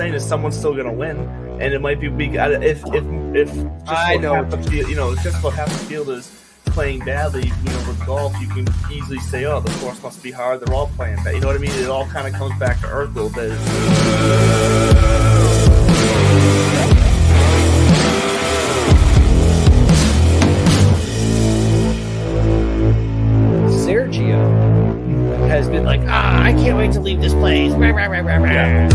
saying is someone's still going to win, and it might be if I know half the field, just about half the field is playing badly. With golf, you can easily say, "Oh, the course must be hard. They're all playing bad." You know what I mean? It all kind of comes back to earth a little bit. Sergio has been like, I can't wait to leave this place. Yeah.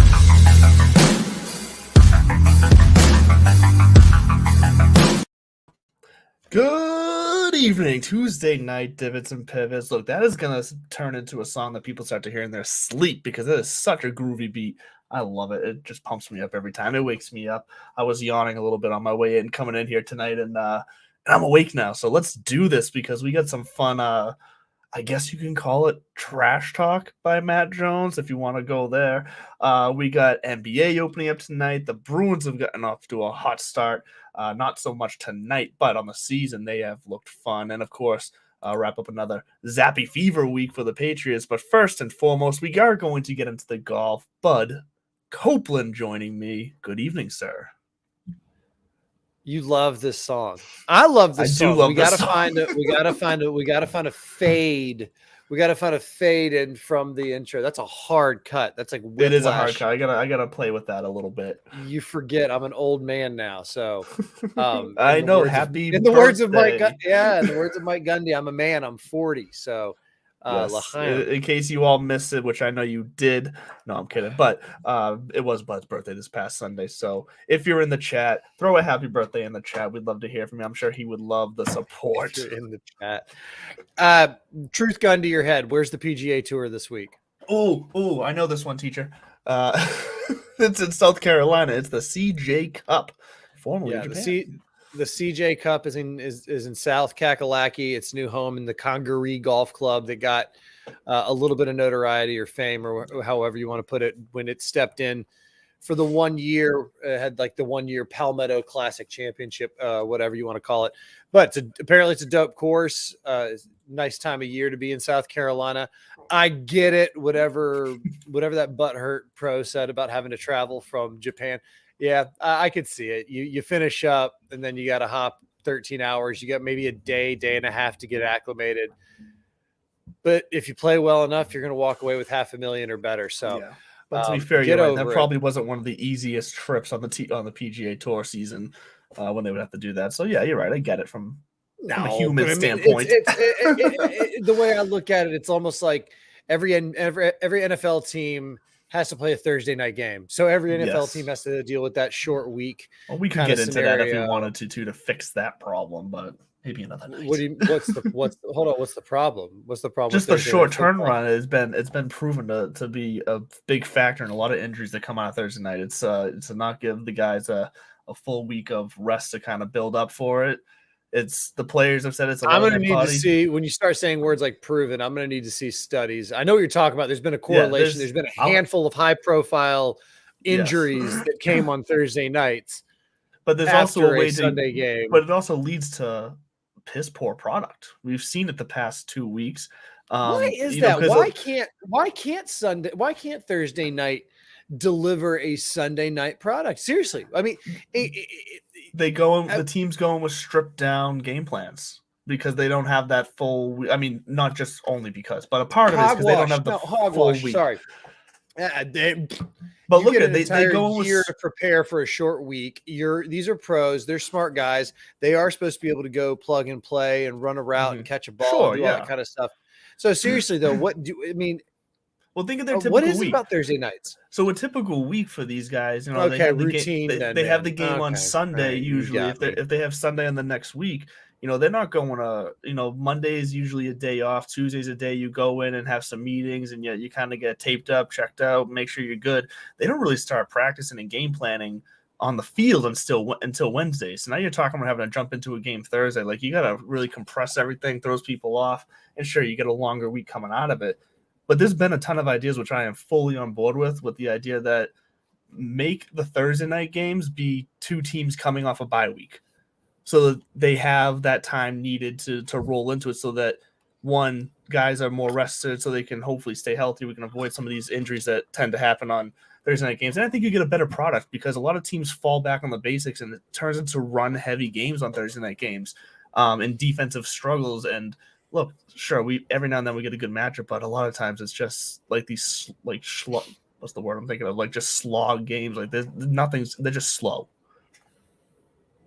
Good evening, Tuesday night, Divots and Pivots. Look, that is going to turn into a song that people start to hear in their sleep because it is such a groovy beat. I love it. It just pumps me up every time. It wakes me up. I was yawning a little bit on my way in, coming in here tonight, and I'm awake now. So let's do this because we got some fun, I guess you can call it trash talk by Matt Jones if you want to go there. We got NBA opening up tonight. The Bruins have gotten off to a hot start. Not so much tonight, but on the season, they have looked fun. And, of course, wrap up another Zappy Fever week for the Patriots. But first and foremost, we are going to get into the golf. Bud Copeland joining me. Good evening, sir. You love this song. I love this song. I do love we this gotta song. find it. We gotta find a fade. We gotta find a fade in from the intro. That's a hard cut. That's like whiplash. It is a hard cut. I gotta play with that a little bit. You forget I'm an old man now, so I know. In the words of Mike Gundy, I'm a man. I'm 40. So yes. In case you all missed it, which I know you did. No, I'm kidding. But it was Bud's birthday this past Sunday. So if you're in the chat, throw a happy birthday in the chat. We'd love to hear from you. I'm sure he would love the support. If you're in the chat. Truth gun to your head. Where's the PGA Tour this week? Oh, I know this one, teacher. It's in South Carolina. It's the CJ Cup, formerly Japan. The CJ Cup is in South Kakalaki. It's new home in the Congaree Golf Club that got a little bit of notoriety or fame or however you want to put it when it stepped in for the 1 year, had like the 1 year Palmetto Classic Championship, whatever you want to call it. But apparently it's a dope course. Nice time of year to be in South Carolina. I get it. Whatever that butthurt pro said about having to travel from Japan. Yeah, I could see it. You finish up and then you got to hop 13 hours. You got maybe a day and a half to get acclimated. But if you play well enough, you're going to walk away with $500,000 or better. So, yeah. But to be fair, you're right. That probably wasn't one of the easiest trips on the PGA Tour season when they would have to do that. So yeah, you're right. I get it from a human standpoint. The way I look at it, it's almost like every NFL team has to play a Thursday night game. So every NFL team has to deal with that short week. Well, we could get into that if we wanted to fix that problem, but maybe another night. What's the problem? What's the problem? Just the short turnaround it's been proven to be a big factor in a lot of injuries that come out of Thursday night. It's to not give the guys a full week of rest to kind of build up for it. It's the players have said it's a I'm going to need to see when you start saying words like proven. I'm going to need to see studies. I know what you're talking about. There's been a correlation. There's been a handful of high profile injuries that came on Thursday nights. But there's also a way Sunday game. But it also leads to piss poor product. We've seen it the past 2 weeks. Why is that? Why can't Thursday night deliver a Sunday night product? Seriously. I mean, the team's going with stripped down game plans because they don't have that full. I mean, not just only because, but a part of it is because they don't have the full week. Sorry. But look at they go year to prepare for a short week. These are pros. They're smart guys. They are supposed to be able to go plug and play and run a route and catch a ball and do all that kind of stuff. So seriously though, Well, think of their typical week. What is it about Thursday nights? So a typle week for these guys, they have routine. They have the game on Sunday usually. If they have Sunday on the next week, they're not going to. Monday is usually a day off. Tuesday's a day you go in and have some meetings, and you kind of get taped up, checked out, make sure you're good. They don't really start practicing and game planning on the field until Wednesday. So now you're talking about having to jump into a game Thursday. Like you got to really compress everything, throws people off, and sure you get a longer week coming out of it. But there's been a ton of ideas, which I am fully on board with the idea that make the Thursday night games be two teams coming off a bye week so that they have that time needed to roll into it so that, one, guys are more rested so they can hopefully stay healthy. We can avoid some of these injuries that tend to happen on Thursday night games. And I think you get a better product because a lot of teams fall back on the basics and it turns into run heavy games on Thursday night games, and defensive struggles. And look, sure, we every now and then we get a good matchup, but a lot of times it's just like these like what's the word I'm thinking of? Like just slog games. Like there's nothing's they're just slow.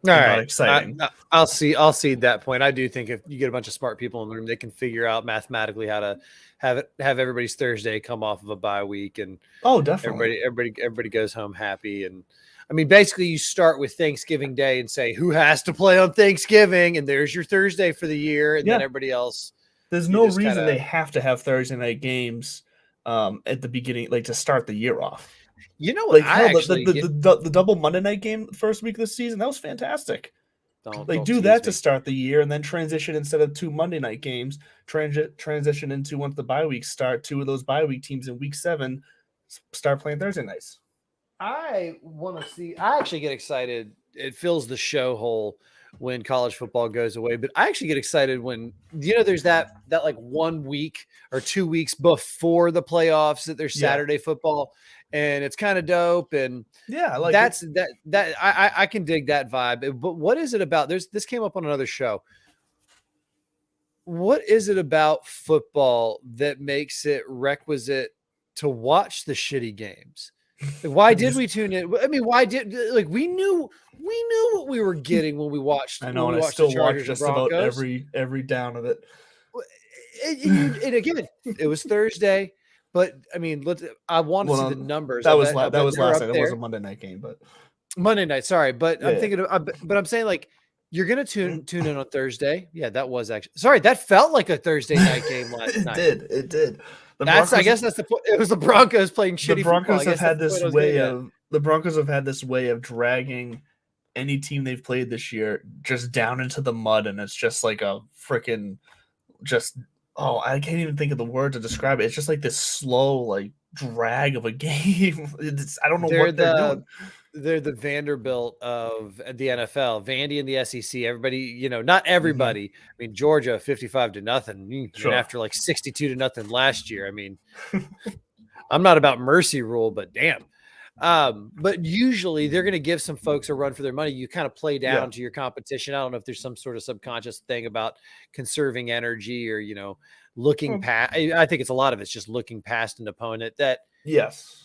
All Not right, exciting. I'll see that point. I do think if you get a bunch of smart people in the room, they can figure out mathematically how to have everybody's Thursday come off of a bye week, and Definitely everybody goes home happy. And I mean, basically, you start with Thanksgiving Day and say who has to play on Thanksgiving, and there's your Thursday for the year, and then everybody else. There's no reason they have to have Thursday night games at the beginning, like to start the year off. You know what? Like the double Monday night game first week of the season, that was fantastic. Don't do that to start the year, and then transition instead of 2 Monday night games, transition into once the bye weeks start. 2 of those bye week teams in week 7 start playing Thursday nights. I actually get excited. It fills the show hole when college football goes away, but I actually get excited when there's that like 1 week or 2 weeks before the playoffs that there's Saturday football, and it's kind of dope. And like I can dig that vibe. But what is it about? This came up on another show. What is it about football that makes it requisite to watch the shitty games? Why did we tune in? I mean, we knew what we were getting when we watched? I know, and I still watch just about every down of it. And again, it was Thursday. But I mean, I want to see the numbers. That was last night. It was a Monday night game, but Monday night. Sorry, but I'm thinking. But I'm saying like you're gonna tune in on Thursday. Yeah, that was actually. Sorry, that felt like a Thursday night game last night. It did. I guess that's the point. It was the Broncos playing shitty. The Broncos have had this way of. The Broncos have had this way of dragging any team they've played this year just down into the mud, and it's just like a freaking just. Oh, I can't even think of the word to describe it. It's just like this slow, like drag of a game. I don't know what they're doing. They're the Vanderbilt of the NFL, Vandy and the SEC. Everybody, not everybody. I mean, Georgia 55-0. Sure. And after like 62-0 last year. I mean, I'm not about mercy rule, but damn. But usually they're going to give some folks a run for their money. You kind of play down to your competition. I don't know if there's some sort of subconscious thing about conserving energy or, looking past. I think it's a lot of it's just looking past an opponent that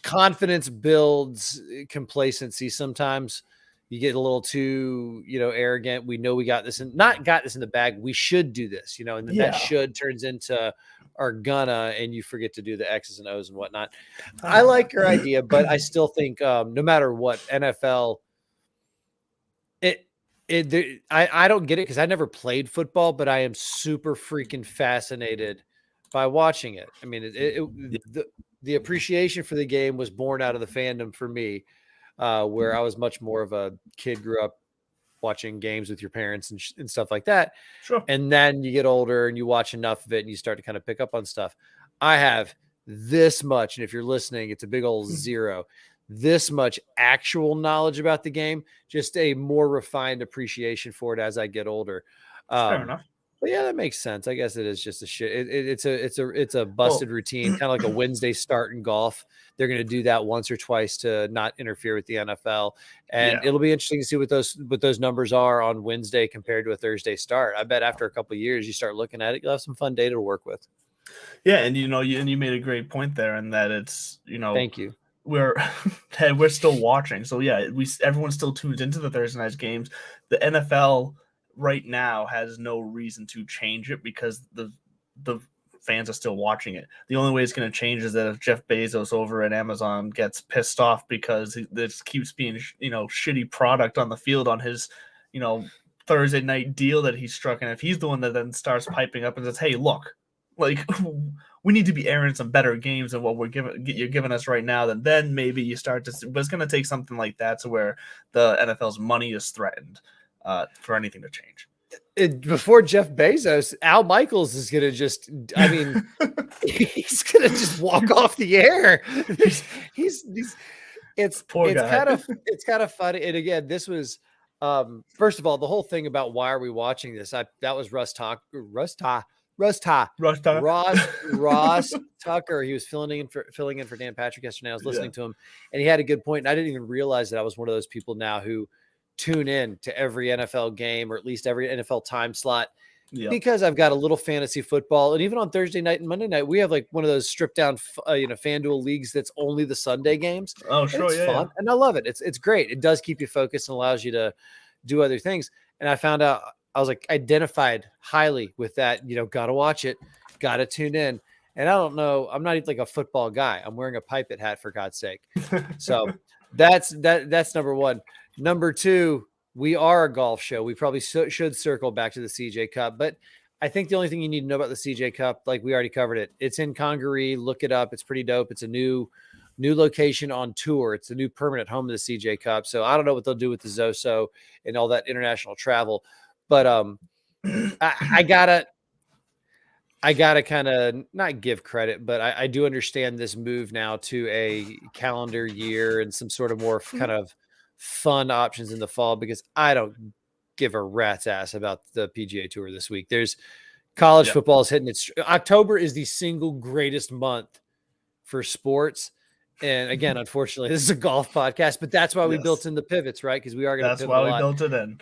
confidence builds complacency. Sometimes you get a little too, arrogant. We know we got this in the bag. We should do this, and then that should turns into are gonna, and you forget to do the X's and O's and whatnot. I like your idea, but I still think no matter what, NFL, I don't get it because I never played football, but I am super freaking fascinated by watching it. I mean, the appreciation for the game was born out of the fandom for me, where I was much more of a kid, grew up watching games with your parents and stuff like that. Sure. And then you get older and you watch enough of it and you start to kind of pick up on stuff. I have this much, and if you're listening, it's a big old 0, this much actual knowledge about the game, just a more refined appreciation for it as I get older. Fair enough. But yeah, that makes sense. I guess it is just a shit. It's a busted routine, kind of like a Wednesday start in golf. They're going to do that once or twice to not interfere with the NFL, and it'll be interesting to see what those numbers are on Wednesday compared to a Thursday start. I bet after a couple of years, you start looking at it, you'll have some fun data to work with. Yeah, and you made a great point there, and that it's thank you. We're still watching, so everyone still tunes into the Thursday night games. The NFL right now has no reason to change it because the fans are still watching it. The only way it's going to change is that if Jeff Bezos over at Amazon gets pissed off because this keeps being shitty product on the field on his Thursday night deal that he struck, and if he's the one that then starts piping up and says, "Hey, look, like we need to be airing some better games than what you're giving us right now," then maybe you start to see, but it's going to take something like that to where the NFL's money is threatened for anything to change. Before Jeff Bezos, Al Michaels is going to just, he's going to just walk off the air. It's kind of funny. And again, this was, first of all, the whole thing about why are we watching this? That was Russ Ross Tucker. Ross Tucker. He was filling in for Dan Patrick yesterday. I was listening to him, and he had a good point. And I didn't even realize that I was one of those people now who tune in to every NFL game, or at least every NFL time slot, because I've got a little fantasy football. And even on Thursday night and Monday night, we have like one of those stripped down, FanDuel leagues that's only the Sunday games. Oh, sure. It's fun. And I love it. It's great. It does keep you focused and allows you to do other things. And I found out, I was like identified highly with that, gotta watch it, gotta tune in. And I don't know, I'm not even like a football guy. I'm wearing a Pipet hat, for God's sake. So that's number one. Number two, we are a golf show. We probably should circle back to the CJ Cup, but I think the only thing you need to know about the CJ Cup, like we already covered it, it's in Congaree. Look it up. It's pretty dope. It's a new location on tour. It's the new permanent home of the CJ Cup. So I don't know what they'll do with the Zoso and all that international travel, but I gotta kind of not give credit, but I do understand this move now to a calendar year and some sort of more kind of fun options in the fall, because I don't give a rat's ass about the PGA Tour this week. There's college football is hitting its October is the single greatest month for sports. And again, unfortunately, this is a golf podcast, but that's why we built in the pivots, right? Because we are going to. That's why we built it in.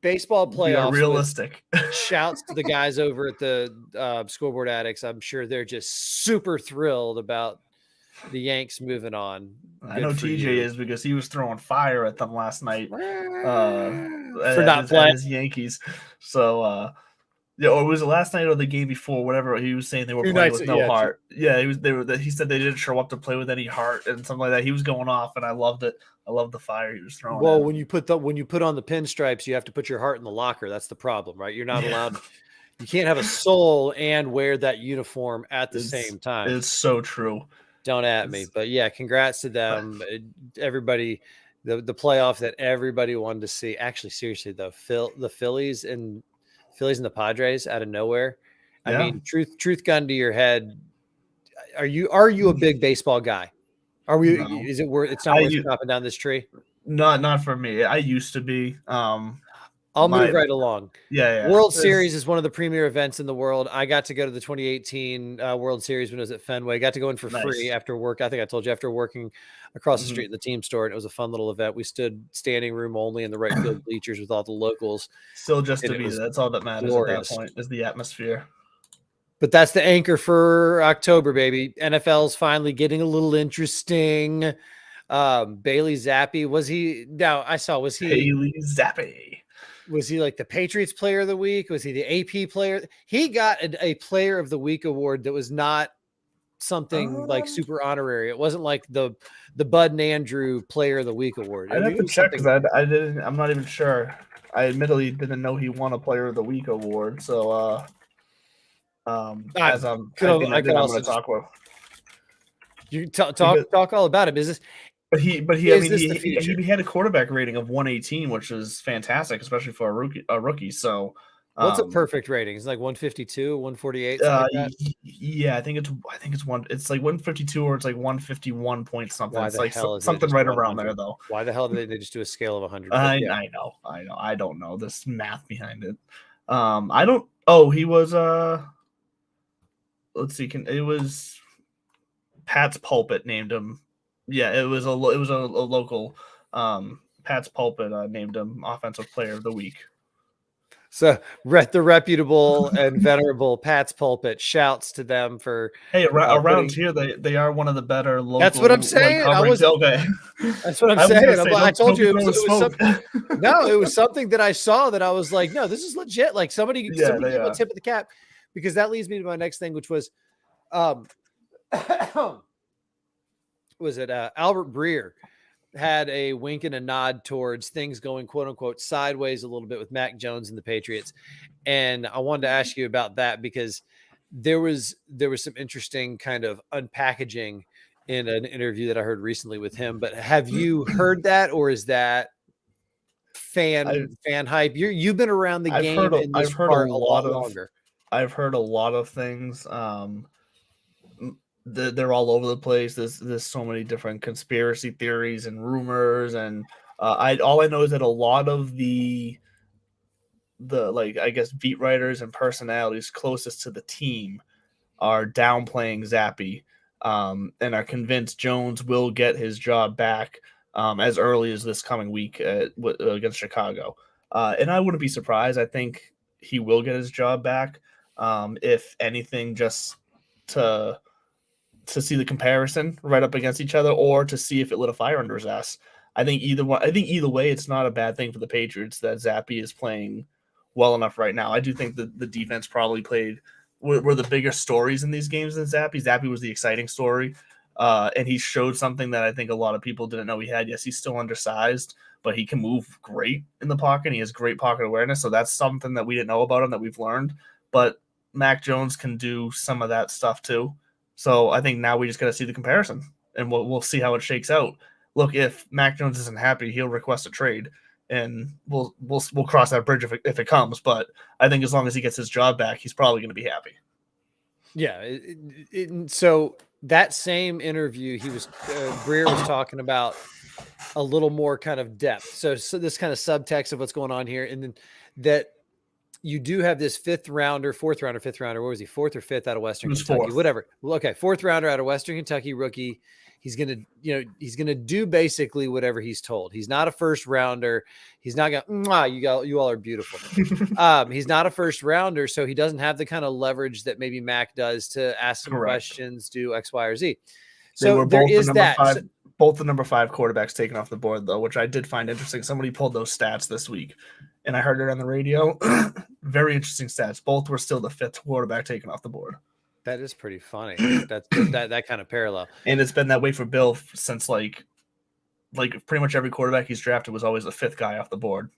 Baseball playoffs. Realistic. Shouts to the guys over at the Scoreboard Addicts. I'm sure they're just super thrilled about the Yanks moving on. I know TJ is, because he was throwing fire at them last night for not playing his Yankees. So, or was it last night or the game before? Whatever he was saying, they were playing with no heart. Yeah, he said they didn't show up to play with any heart and something like that. He was going off, and I loved it. I love the fire he was throwing. Well, when you put on the pinstripes, you have to put your heart in the locker. That's the problem, right? You're not allowed. You can't have a soul and wear that uniform at the same time. It's so true. Don't at me, but yeah, congrats to them. Everybody, the playoff that everybody wanted to see. Actually, seriously though, the Phillies and the Padres out of nowhere. I mean, truth gun to your head. Are you a big baseball guy? Are we? No. Is it worth? It's not worth chopping down this tree. Not for me. I used to be. I'll move right along. Yeah. World Series is one of the premier events in the world. I got to go to the 2018 World Series when it was at Fenway. Got to go in for free after work. I think I told you, after working across the street in the team store, and it was a fun little event. We stood standing room only in the right field bleachers with all the locals. Still just to be there. That's all that matters glorious. At that point is the atmosphere. But that's the anchor for October, baby. NFL's finally getting a little interesting. Bailey Zappi, was he Bailey Zappi? Was he like the Patriots player of the week? Was he the AP player? He got a player of the week award that was not something like super honorary. It wasn't like the Bud and Andrew player of the week award. I'd have to check, because I'm not even sure. I admittedly didn't know he won a player of the week award. So as I'm going to talk with you talk all about it. Is this? But he had a quarterback rating of 118, which is fantastic, especially for a rookie. So what's a perfect rating? It's like 152, 148. Yeah, I think it's one. It's like 152 or it's like 151 point something. Why it's like something right around there, though. Why the hell did they just do a scale of 100? I know. I don't know this math behind it. I don't. Oh, he was. Let's see. It was Pat's Pulpit named him. Yeah, it was a local. Pat's Pulpit named him Offensive Player of the Week. So the reputable and venerable Pat's Pulpit, shouts to them for. Hey, around here they are one of the better local. That's what I'm saying. That's what I'm saying. I told you it was something. No, it was something that I saw that I was like, no, this is legit. Like somebody gave a tip of the cap, because that leads me to my next thing, which was, Albert Breer had a wink and a nod towards things going quote unquote sideways a little bit with Mac Jones and the Patriots. And I wanted to ask you about that, because there was some interesting kind of unpackaging in an interview that I heard recently with him. But have you heard that, or is that fan hype? You've been around the game in this part a lot longer. I've heard a lot of things. They're all over the place. There's so many different conspiracy theories and rumors, and all I know is that a lot of the like, I guess, beat writers and personalities closest to the team are downplaying Zappy, and are convinced Jones will get his job back as early as this coming week against Chicago. And I wouldn't be surprised. I think he will get his job back, if anything, just to see the comparison right up against each other, or to see if it lit a fire under his ass. I think either one. I think either way, it's not a bad thing for the Patriots that Zappy is playing well enough right now. I do think that the defense probably were the bigger stories in these games than Zappy. Zappy was the exciting story, and he showed something that I think a lot of people didn't know he had. Yes, he's still undersized, but he can move great in the pocket. And he has great pocket awareness, so that's something that we didn't know about him that we've learned. But Mac Jones can do some of that stuff too. So I think now we just got to see the comparison, and we'll see how it shakes out. Look, if Mac Jones isn't happy, he'll request a trade, and we'll cross that bridge if it comes. But I think as long as he gets his job back, he's probably going to be happy. Yeah. So that same interview, Breer was talking about a little more kind of depth. So this kind of subtext of what's going on here, and then that you do have this fourth rounder, fifth rounder. What was he? Fourth or fifth out of Western Kentucky, fourth. Whatever. Well, okay. Fourth rounder out of Western Kentucky rookie. He's going to do basically whatever he's told. He's not a first rounder. He's not going you all are beautiful. He's not a first rounder. So he doesn't have the kind of leverage that maybe Mac does to ask some questions, do X, Y, or Z. So there is that. Both the number 5 quarterbacks taken off the board, though, which I did find interesting. Somebody pulled those stats this week, and I heard it on the radio. Very interesting stats. Both were still the 5th quarterback taken off the board. That is pretty funny. that kind of parallel. And it's been that way for Bill since like pretty much every quarterback he's drafted was always the 5th guy off the board.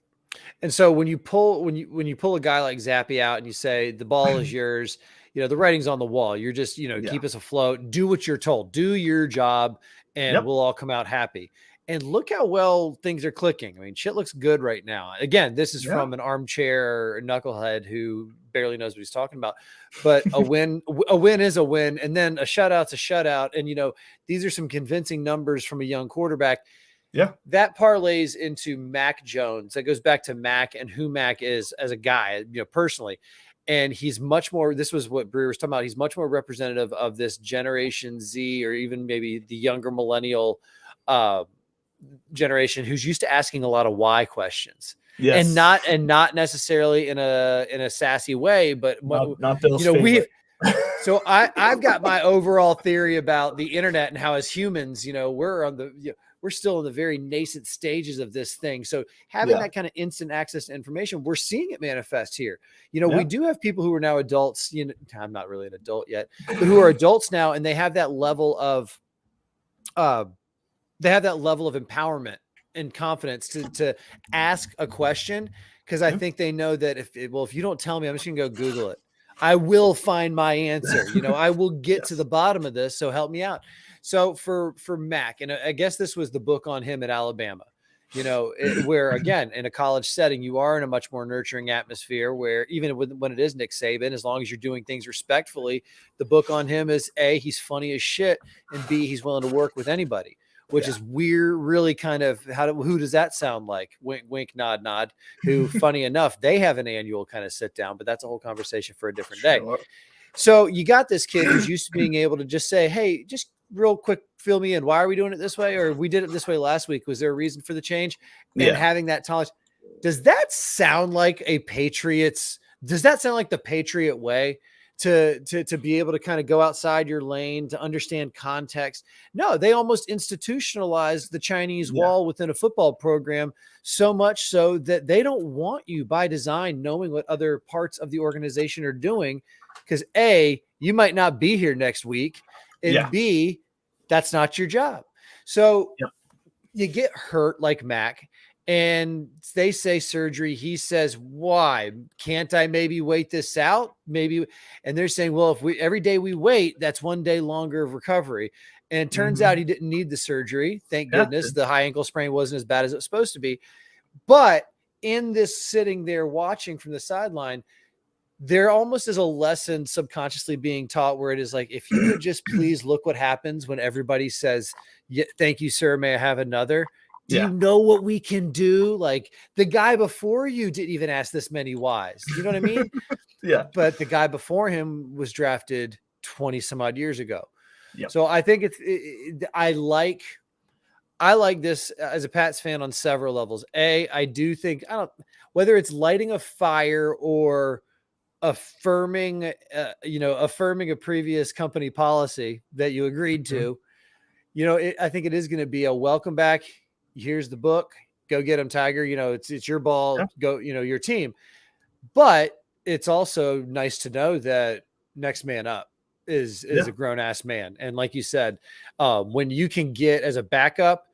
And so when you pull a guy like Zappy out and you say the ball is yours, the writing's on the wall. You're just keep us afloat. Do what you're told. Do your job. And we'll all come out happy. And look how well things are clicking. I mean, shit looks good right now. Again, this is from an armchair knucklehead who barely knows what he's talking about. But a win is a win. And then a shutout's a shutout. And, these are some convincing numbers from a young quarterback. Yeah. That parlays into Mac Jones. That goes back to Mac and who Mac is as a guy, personally. And he's much more, this was what Breer was talking about. He's much more representative of this Generation Z, or even maybe the younger millennial generation, who's used to asking a lot of why questions. Yes. And not necessarily in a sassy way, but not Bill's favorite. So I've got my overall theory about the internet and how as humans, we're still in the very nascent stages of this thing. So having that kind of instant access to information, we're seeing it manifest here. We do have people who are now adults, I'm not really an adult yet, but who are adults now, and they have that level of empowerment and confidence to ask a question. Cause I think they know that if you don't tell me, I'm just gonna go Google it. I will find my answer. I will get to the bottom of this. So help me out. So for Mac, and I guess this was the book on him at Alabama, where again, in a college setting, you are in a much more nurturing atmosphere where even when it is Nick Saban, as long as you're doing things respectfully, the book on him is A, he's funny as shit, and B, he's willing to work with anybody, which is weird, really kind of who does that sound like? Wink, wink, nod, nod, who funny enough, they have an annual kind of sit down, but that's a whole conversation for a different day. So you got this kid who's used to being able to just say, hey, just real quick, fill me in. Why are we doing it this way? Or we did it this way last week. Was there a reason for the change? And having that tolerance. Does that sound like the Patriot way to be able to kind of go outside your lane, to understand context? No, they almost institutionalized the Chinese wall within a football program, so much so that they don't want you by design knowing what other parts of the organization are doing. Because A, you might not be here next week. And B, that's not your job. So you get hurt like Mac, and they say surgery. He says, why? Can't I maybe wait this out? Maybe. And they're saying, well, if every day we wait, that's one day longer of recovery. And it turns out he didn't need the surgery. Thank goodness. The high ankle sprain wasn't as bad as it was supposed to be. But in this sitting there watching from the sideline, there almost is a lesson subconsciously being taught where it is like, if you would just please look what happens when everybody says, thank you, sir, may I have another? Do you know what we can do? Like the guy before you didn't even ask this many whys. You know what I mean? Yeah. But the guy before him was drafted 20 some odd years ago. Yep. So I think I like this as a Pats fan on several levels. I do think, whether it's lighting a fire or affirming a previous company policy that you agreed to, I think it is going to be a welcome back. Here's the book. Go get him, Tiger. It's your ball. Yeah. Go, your team. But it's also nice to know that next man up is a grown ass man. And like you said, when you can get as a backup,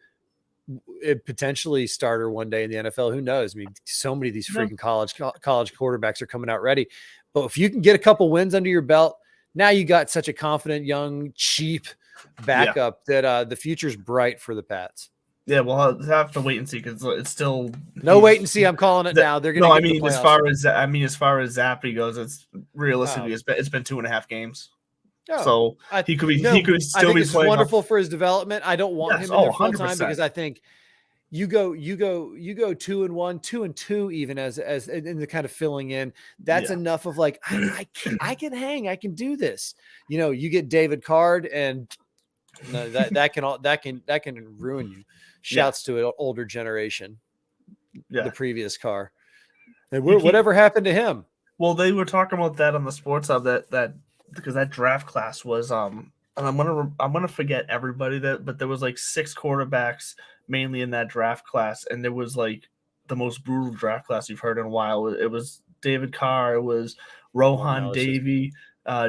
potentially starter one day in the NFL, who knows? I mean, so many of these freaking college quarterbacks are coming out ready. But if you can get a couple wins under your belt, now you got such a confident, young, cheap backup that the future's bright for the Pats. Yeah, we'll have to wait and see because it's still wait and see. I'm calling it now. They're going to. No, I mean as far as Zappy goes, it's realistically it's been 2.5 games. Oh, so he could still be it's playing. Wonderful for his development. I don't want him in there full time because I think you go 2-1, 2-2, even as in the kind of filling in. That's enough of like I can hang. I can do this. You get David Card and that can ruin you. Shouts to an older generation. The previous car. And whatever happened to him? Well, they were talking about that on the Sports Hub that because that draft class was and I'm gonna forget everybody but there was like 6 quarterbacks mainly in that draft class, and it was like the most brutal draft class you've heard in a while. It was David Carr, it was Rohan Davey,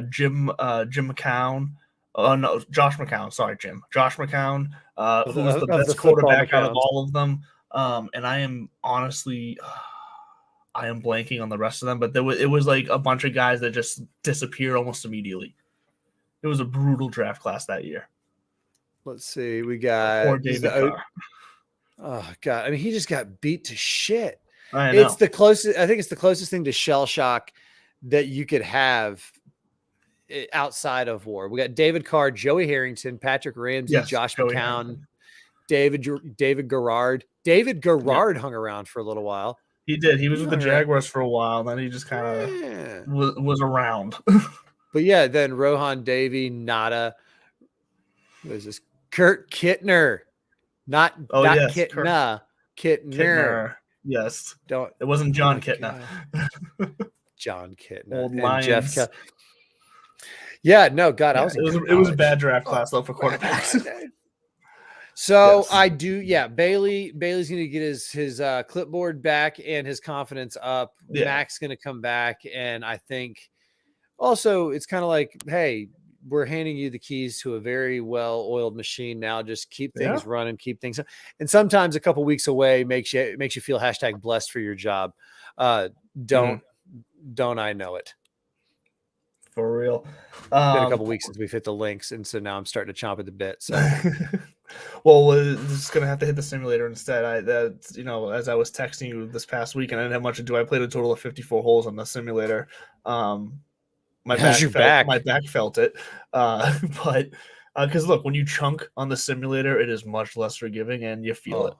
Jim McCown. Oh no, Josh McCown. Sorry, Jim. Josh McCown, who was the best quarterback out of all of them. And I am honestly, I am blanking on the rest of them. But it was like a bunch of guys that just disappeared almost immediately. It was a brutal draft class that year. Let's see. We got poor David Carr. Oh God! I mean, he just got beat to shit. I know. It's the closest. I think it's the closest thing to shell shock that you could have outside of war. We got David Carr, Joey Harrington, Patrick Ramsey, Josh McCown, David Garrard. David Garrard hung around for a little while. He did. He was with the Jaguars for a while. Then he just kind of was around. But yeah, then Rohan Davey, Nada. What is this? Kurt Kittner. Not Kittner. Kittner. Yes. It wasn't John Kittner. John Kittner. Old Lions. Jeff Yeah, no, God, it was a bad draft class though for quarterbacks. So I do, Bailey's going to get his clipboard back and his confidence up. Mac's going to come back, and I think also it's kind of like, hey, we're handing you the keys to a very well-oiled machine now. Just keep things running, keep things, and sometimes a couple weeks away makes you feel #blessed for your job. Don't I know it? For real. It's been a couple weeks since we've hit the links, and so now I'm starting to chomp at the bit. So, well, we're just gonna have to hit the simulator instead. As I was texting you this past week, and I didn't have much to do. I played a total of 54 holes on the simulator. My back felt it, but because look, when you chunk on the simulator, it is much less forgiving, and you feel it.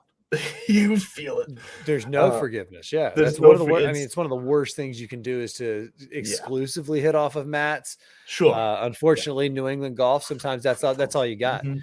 You feel it. There's no forgiveness. Yeah, that's one of the worst. I mean, it's one of the worst things you can do is to exclusively hit off of mats. Sure. Unfortunately, New England golf, sometimes that's all you got. Mm-hmm.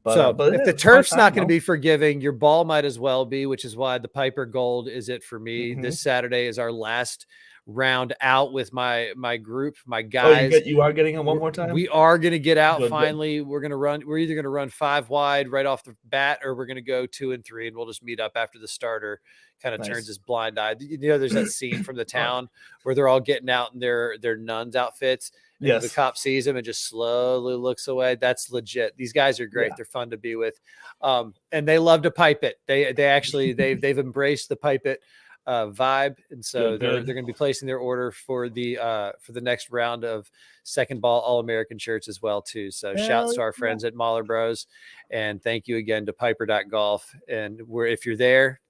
But if the turf's not going to be forgiving, your ball might as well be, which is why the Piper Gold is it for me. Mm-hmm. This Saturday is our last round out with my group, my guys. You are getting it one more time? We are going to get out finally. We're going to run. We're either going to run 5 wide right off the bat, or we're going to go 2 and 3, and we'll just meet up after the starter kind of turns his blind eye. There's that scene from The Town where they're all getting out in their nuns outfits. And the cop sees him and just slowly looks away. That's legit. These guys are great. Yeah. They're fun to be with. And they love to pipe it. They've embraced the pipe it vibe, and so they're going to be placing their order for the next round of second ball All-American shirts as well too. So shouts to our friends at Mahler Bros, and thank you again to Piper.golf. And if you're there,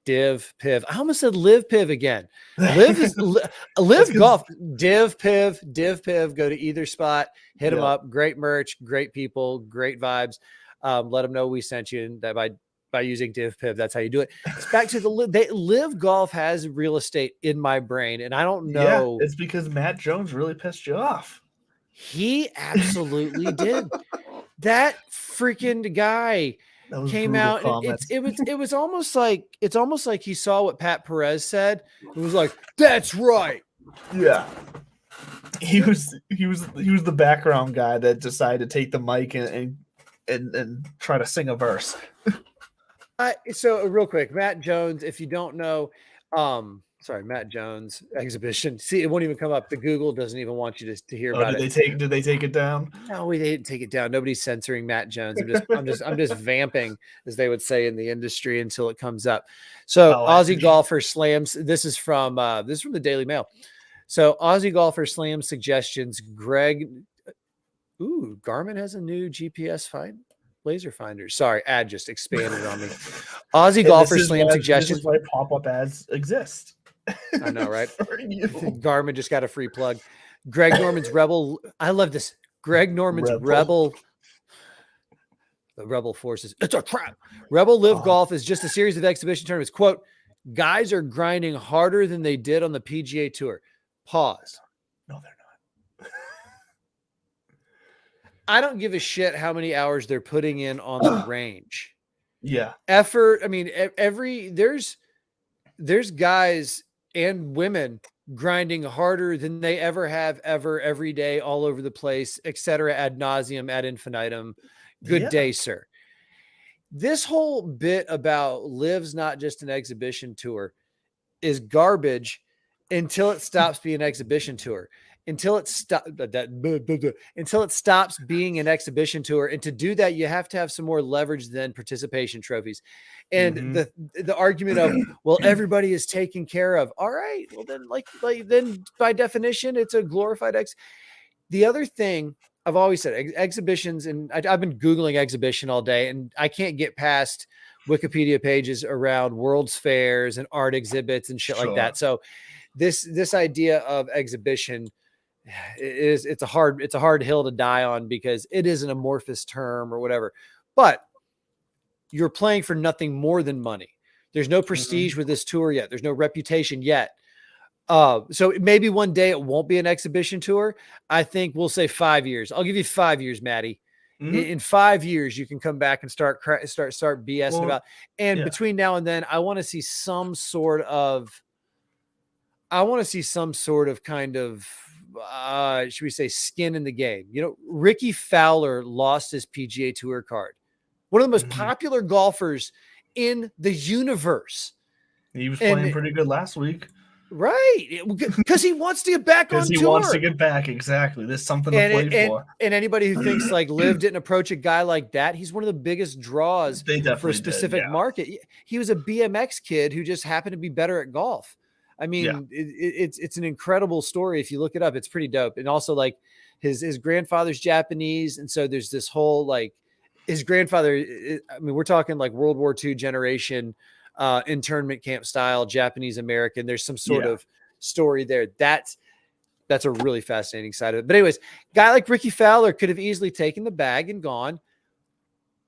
Div Piv. I almost said Live Piv again. Live Golf. Div Piv. Go to either spot. Hit them up. Great merch. Great people. Great vibes. Let them know we sent you. And that by by using div piv. That's how you do it. It's back to the live golf has real estate in my brain, and I don't know. It's because Matt Jones really pissed you off. He absolutely did. That freaking guy came out, and it was almost like he saw what Pat Perez said. It was like, that's right. Yeah. He was the background guy that decided to take the mic and try to sing a verse. So real quick, Matt Jones, if you don't know, Matt Jones exhibition. See, it won't even come up. The Google doesn't even want you to hear about it. Did they take it down? No, they didn't take it down. Nobody's censoring Matt Jones. I'm just vamping, as they would say in the industry, until it comes up. So Aussie golfer slams. This is from the Daily Mail. So Aussie golfer slams suggestions. Garmin has a new GPS laser finder. Sorry, ad just expanded on me. Aussie golfer slam suggestions. This is why pop-up ads exist. I know, right? Garmin just got a free plug. Greg Norman's Rebel. I love this. Greg Norman's Rebel. The Rebel Forces. It's a trap. Rebel Live Golf is just a series of exhibition tournaments. Quote, guys are grinding harder than they did on the PGA Tour. Pause. No, they're not. I don't give a shit how many hours they're putting in on the range. Yeah. Effort. I mean, there's guys and women grinding harder than they ever have every day, all over the place, etc. Ad nauseum, ad infinitum. Good day, sir. This whole bit about Live's not just an exhibition tour is garbage until it stops being an exhibition tour. Until it stops being an exhibition tour. And to do that, you have to have some more leverage than participation trophies. And the argument of, well, everybody is taken care of. All right. Well, then then by definition, it's a glorified The other thing I've always said, exhibitions, and I've been Googling exhibition all day, and I can't get past Wikipedia pages around World's Fairs and art exhibits and shit like that. So this idea of exhibition, it's a hard hill to die on, because it is an amorphous term or whatever, but you're playing for nothing more than money. There's no prestige with this tour yet. There's no reputation yet. So maybe one day it won't be an exhibition tour. I think we'll say 5 years. I'll give you 5 years, Maddie. In 5 years, you can come back and start BSing about. And between now and then, I want to see some sort of kind of, should we say, skin in the game. You know, Ricky Fowler lost his PGA Tour card. One of the most popular golfers in the universe. He was playing pretty good last week. Right. Because he wants to get back on tour. Because he wants to get back. Exactly. There's something to play for. And anybody who thinks like Liv didn't approach a guy like that, he's one of the biggest draws for a specific market. He was a BMX kid who just happened to be better at golf. I mean, it's an incredible story. If you look it up, it's pretty dope. And also, like, his grandfather's Japanese. And so there's this whole, like, his grandfather, I mean, we're talking like World War II generation, internment camp style, Japanese American. There's some sort of story there. That's a really fascinating side of it. But anyways, guy like Ricky Fowler could have easily taken the bag and gone.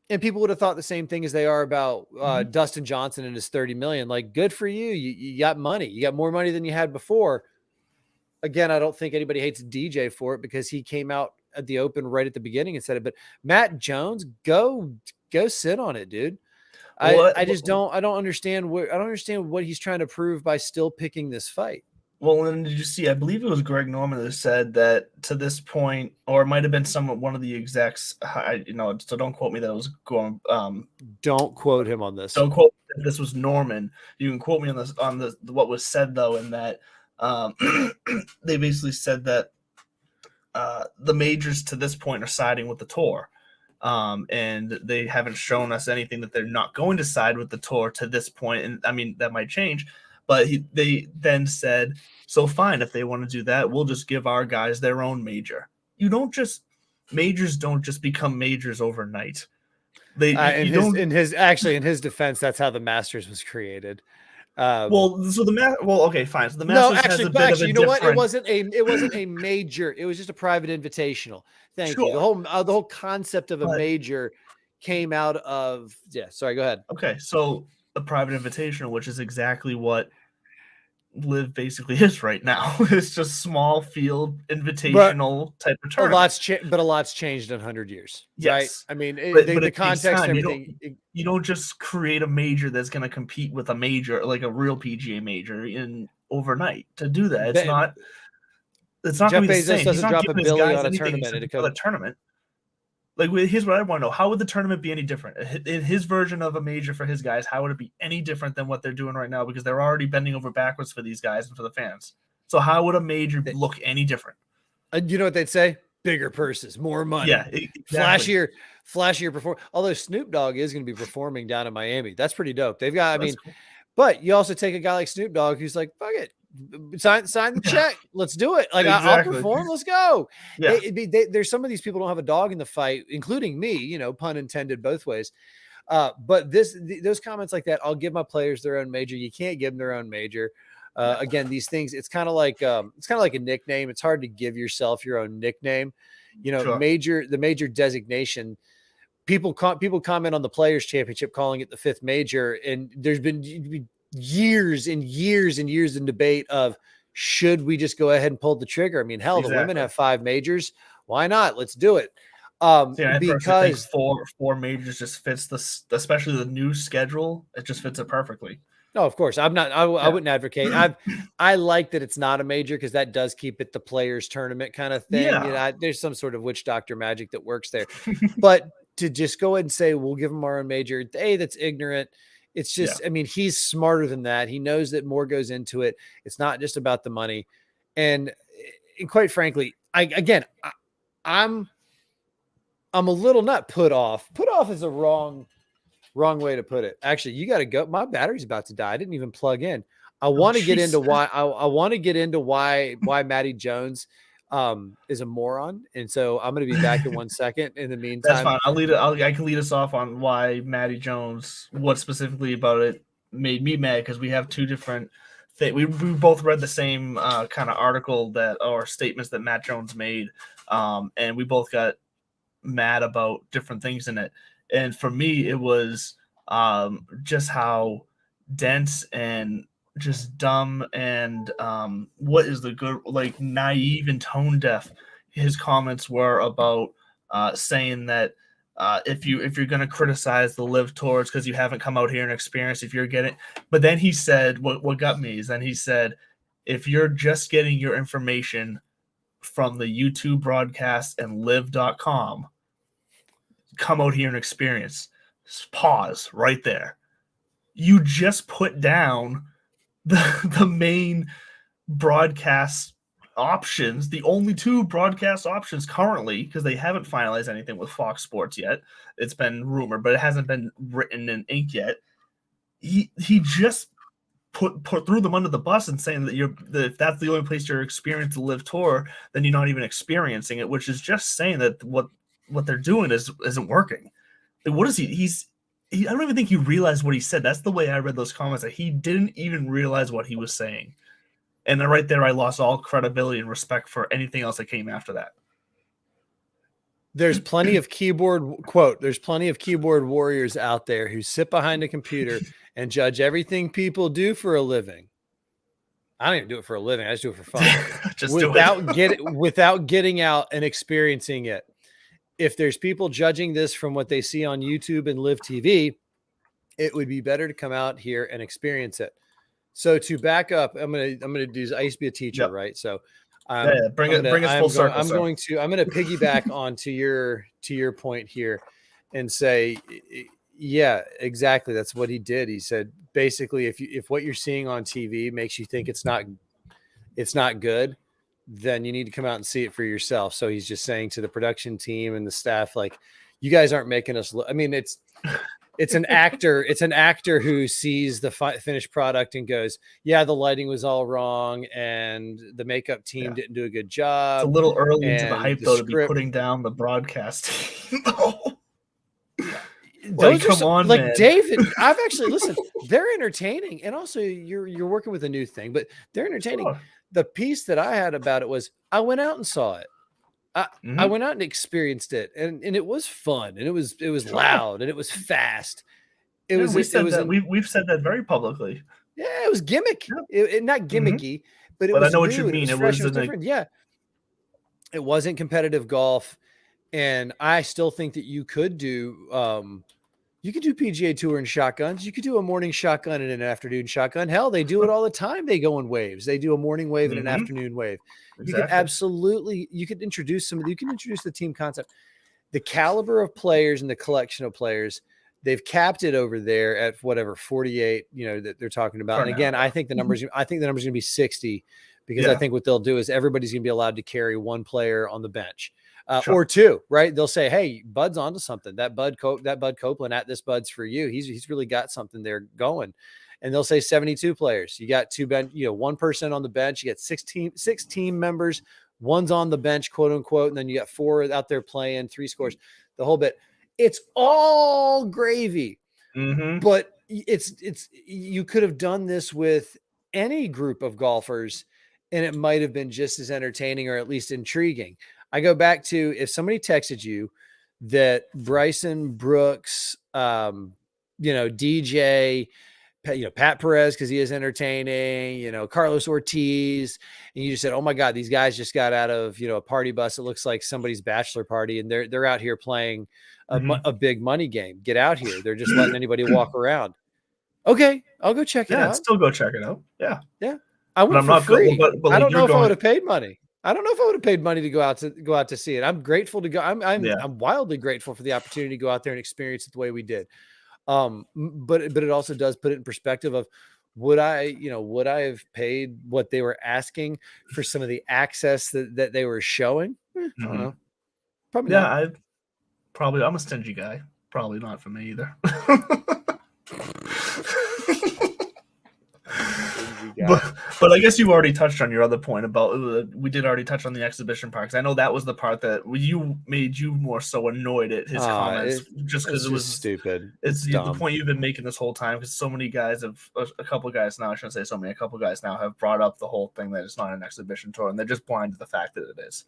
And people would have thought the same thing as they are about Dustin Johnson and his 30 million. Like, good for you. You got money. You got more money than you had before. Again, I don't think anybody hates DJ for it, because he came out at the Open right at the beginning and said it. But Matt Jones, go sit on it, dude. I don't understand what he's trying to prove by still picking this fight. Well, and did you see? I believe it was Greg Norman that said that to this point, or it might have been one of the execs. So don't quote me that it was going. Don't quote him on this. Don't quote if this was Norman. You can quote me on what was said though, in that they basically said that the majors to this point are siding with the tour. And they haven't shown us anything that they're not going to side with the tour to this point. And I mean, that might change, but they then said, so fine, if they want to do that, we'll just give our guys their own major. Majors don't just become majors overnight. In his defense, that's how the Masters was created. Okay, fine. So the Masters has a bit of a you know what? It wasn't a major. It was just a private invitational. Thank you. The whole concept of a major came out of sorry, go ahead. Okay, so a private invitational, which is exactly what LIV basically is right now. It's just small field invitational type of tournament. But a lot's changed in 100 years, right? Yes, I mean, but the it takes context and time. everything. You don't just create a major that's going to compete with a major, like a real PGA major, in overnight. To do that, it's not going to Jeff be the Bezos same. He's doesn't not drop a giving his billy guys on a anything tournament. except for the tournament. Like, here's what I want to know: how would the tournament be any different in his version of a major for his guys? How would it be any different than what they're doing right now? Because they're already bending over backwards for these guys and for the fans. So how would a major look any different? You know what they'd say? Bigger purses, more money, exactly. flashier perform. Although Snoop Dogg is going to be performing down in Miami, that's pretty dope. They've got, Cool. But you also take a guy like Snoop Dogg who's like, fuck it, sign the check, let's do it. Like I'll perform, let's go. Yeah, there's some of these people don't have a dog in the fight, including me. You know, pun intended both ways. But those comments like that, I'll give my players their own major. You can't give them their own major. Again, these things, it's kind of like a nickname. It's hard to give yourself your own nickname. You know, sure. the major designation. People comment on the Players Championship, calling it the 5th major, and there's been years and years and years in debate of should we just go ahead and pull the trigger. I mean, hell, the women have 5 majors. Why not? Let's do it. Because four majors just fits especially the new schedule. It just fits it perfectly. No, of course. I wouldn't advocate. I like that it's not a major because that does keep it the players tournament kind of thing. Yeah. You know, there's some sort of witch doctor magic that works there. But to just go ahead and say, we'll give them our own major, that's ignorant. It's just, I mean, he's smarter than that. He knows that more goes into it. It's not just about the money. And quite frankly, I'm a little not put off. Put off is a wrong way to put it. Actually, you got to go. My battery's about to die. I didn't even plug in. I want to get into why Matty Jones is a moron. And so I'm going to be back in 1 second. In the meantime, that's fine. I can lead us off on why Matty Jones, what specifically about it made me mad, because we have two different things. We both read the same kind of article or statements that Matt Jones made, and we both got mad about different things in it. And for me, it was just how dense and just dumb and what is the good, like, naive and tone deaf his comments were about saying that if you're going to criticize the LIV tours because you haven't come out here and experienced, but then he said what got me is then he said, if you're just getting your information from the YouTube broadcast and live.com, come out here and experience. Pause right there. You just put down the main broadcast options, the only 2 broadcast options currently, because they haven't finalized anything with Fox Sports yet. It's been rumored, but it hasn't been written in ink yet. He just threw them under the bus and saying that if that's the only place you're experiencing the LIV tour, then you're not even experiencing it, which is just saying that what they're doing isn't working. Like, what is he? I don't even think he realized what he said. That's the way I read those comments, that he didn't even realize what he was saying. And then right there, I lost all credibility and respect for anything else that came after that. There's plenty of keyboard warriors out there who sit behind a computer and judge everything people do for a living. I don't even do it for a living. I just do it for fun. Without getting out and experiencing it. If there's people judging this from what they see on YouTube and LIV TV, it would be better to come out here and experience it. So to back up, I'm gonna do. I used to be a teacher, right? So bring us full circle. I'm going to piggyback onto your point here, and say, yeah, exactly. That's what he did. He said basically, if what you're seeing on TV makes you think it's not good, then you need to come out and see it for yourself. So he's just saying to the production team and the staff, like, you guys aren't making us look. I mean, it's an actor. It's an actor who sees the finished product and goes, yeah, the lighting was all wrong and the makeup team didn't do a good job. It's a little early into the hype, though, to be putting down the broadcast team. Like, come on, like, man. David, I've actually listened. They're entertaining, and also you're working with a new thing, but they're entertaining. Sure. The piece that I had about it was I went out and saw it. I went out and experienced it, and it was fun, and it was loud, and it was fast. We've said that very publicly. Yeah, it was gimmick. Yeah. It not gimmicky, but it But was I know new, what you mean. and it was fresh, it was different. Yeah, it wasn't competitive golf, and I still think that you could do PGA Tour in shotguns. You could do a morning shotgun and an afternoon shotgun. Hell, they do it all the time. They go in waves. They do a morning wave and an afternoon wave. Exactly. You could absolutely, you can introduce the team concept. The caliber of players and the collection of players, they've capped it over there at whatever 48, that they're talking about. And again, I think the number's going to be 60, because I think what they'll do is everybody's going to be allowed to carry one player on the bench. Or two, right? They'll say, "Hey, Bud's onto something. That Bud Copeland at this Bud's for you. He's really got something there going." And they'll say 72 players. You got one person on the bench. You got six team members. One's on the bench, quote unquote, and then you got 4 out there playing, 3 scores, the whole bit. It's all gravy, but it's you could have done this with any group of golfers, and it might have been just as entertaining or at least intriguing. I go back to, if somebody texted you that Bryson Brooks, DJ, Pat Perez, because he is entertaining, Carlos Ortiz, and you just said, "Oh my God, these guys just got out of a party bus. It looks like somebody's bachelor party, and they're out here playing a big money game. Get out here. They're just letting anybody walk around." Okay, I'll go check it out. Yeah, still go check it out. Yeah. I went for free. But I don't know if I would have paid money. I don't know if I would have paid money to go out to see it. I'm grateful to go. I'm wildly grateful for the opportunity to go out there and experience it the way we did. But it also does put it in perspective of, would I have paid what they were asking for some of the access that they were showing? I don't know. Probably not. I'm a stingy guy. Probably not for me either. But I guess you already touched on your other point about, we did already touch on the exhibition parks. I know that was the part that made you more so annoyed at his comments, just because it was stupid. It's the point you've been making this whole time, because so many guys a couple guys now, I shouldn't say so many, a couple guys now have brought up the whole thing that it's not an exhibition tour, and they're just blind to the fact that it is.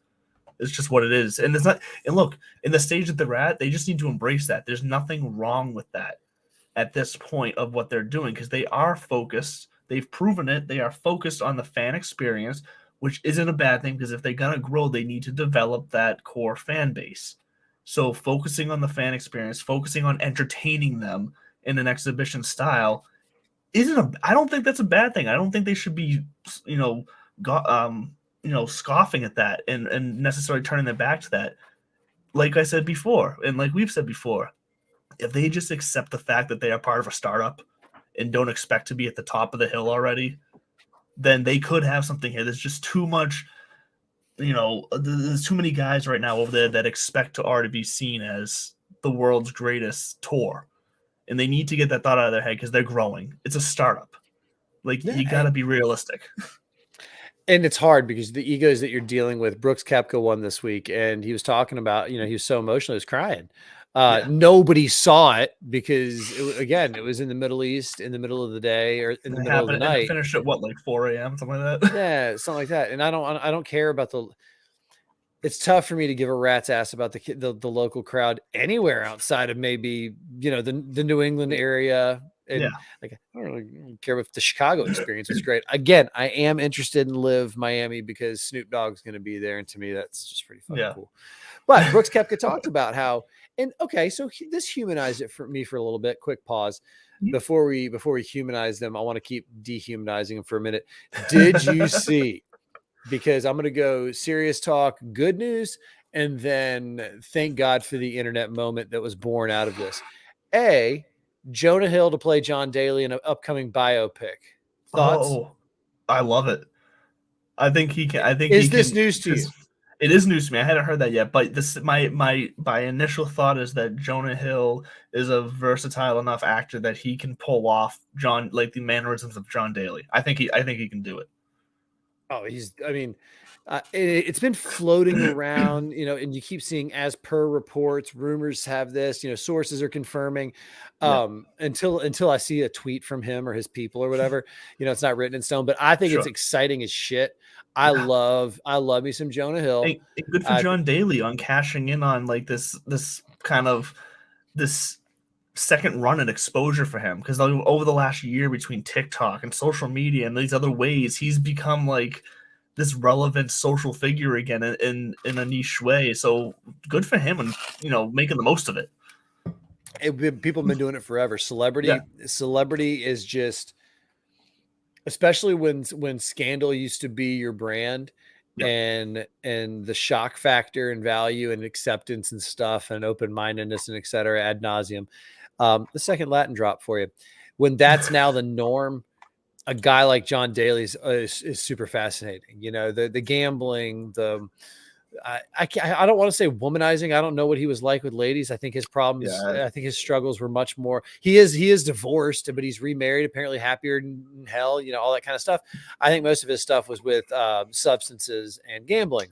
It's just what it is. And it's not, and look, in the stage that they're at, they just need to embrace that. There's nothing wrong with that at this point of what they're doing, because they are focused. They've proven it. They are focused on the fan experience, which isn't a bad thing, because if they're going to grow, they need to develop that core fan base. So focusing on the fan experience, focusing on entertaining them in an exhibition style I don't think that's a bad thing. I don't think they should be, scoffing at that and necessarily turning their back to that. Like I said before, and like we've said before, if they just accept the fact that they are part of a startup and don't expect to be at the top of the hill already, then they could have something here. There's just too much, there's too many guys right now over there that expect to already be seen as the world's greatest tour. And they need to get that thought out of their head, because they're growing. It's a startup. You got to be realistic. And it's hard because the egos that you're dealing with. Brooks Koepka won this week, and he was talking about, he was so emotional, he was crying. Nobody saw it because it was in the Middle East in the middle of the day or in the middle of the night. It finished at 4 a.m., something like that. Yeah, something like that. And I don't care about it's tough for me to give a rat's ass about the local crowd anywhere outside of maybe, the New England area. And I don't really care if the Chicago experience was great. Again, I am interested in LIV Miami because Snoop Dogg's going to be there. And to me, that's just pretty fucking cool. But Brooks Koepka talked about how, and okay, so this humanized it for me for a little bit. Quick pause. Before we humanize them, I want to keep dehumanizing them for a minute. Did you see? Because I'm going to go serious talk, good news, and then thank God for the internet moment that was born out of this. Jonah Hill to play John Daly in an upcoming biopic. Thoughts? Oh, I love it. I think he can. This news to you? It is news to me. I hadn't heard that yet, but my initial thought is that Jonah Hill is a versatile enough actor that he can pull off the mannerisms of John Daly. I think he can do it. Oh, I mean, it's been floating around, and you keep seeing as per reports, rumors have this, sources are confirming, Yeah, until I see a tweet from him or his people or whatever, it's not written in stone, but I think it's sure. exciting as shit. I Yeah. love, I love me some Jonah Hill. And good for I John Daly on cashing in on like this kind of this second run and exposure for him, because over the last year between TikTok and social media and these other ways, he's become like this relevant social figure again in a niche way. So good for him, and making the most of it. People have been doing it forever. Yeah, Celebrity is just, especially when scandal used to be your brand, yeah, and the shock factor and value and acceptance and stuff and open-mindedness and et cetera ad nauseum. The second Latin drop for you. When that's now the norm, a guy like John Daly is super fascinating. The gambling, I don't want to say womanizing. I don't know what he was like with ladies. I think his problems, yeah. I think his struggles were much more. He is divorced, but he's remarried, apparently happier than hell. All that kind of stuff. I think most of his stuff was with substances and gambling.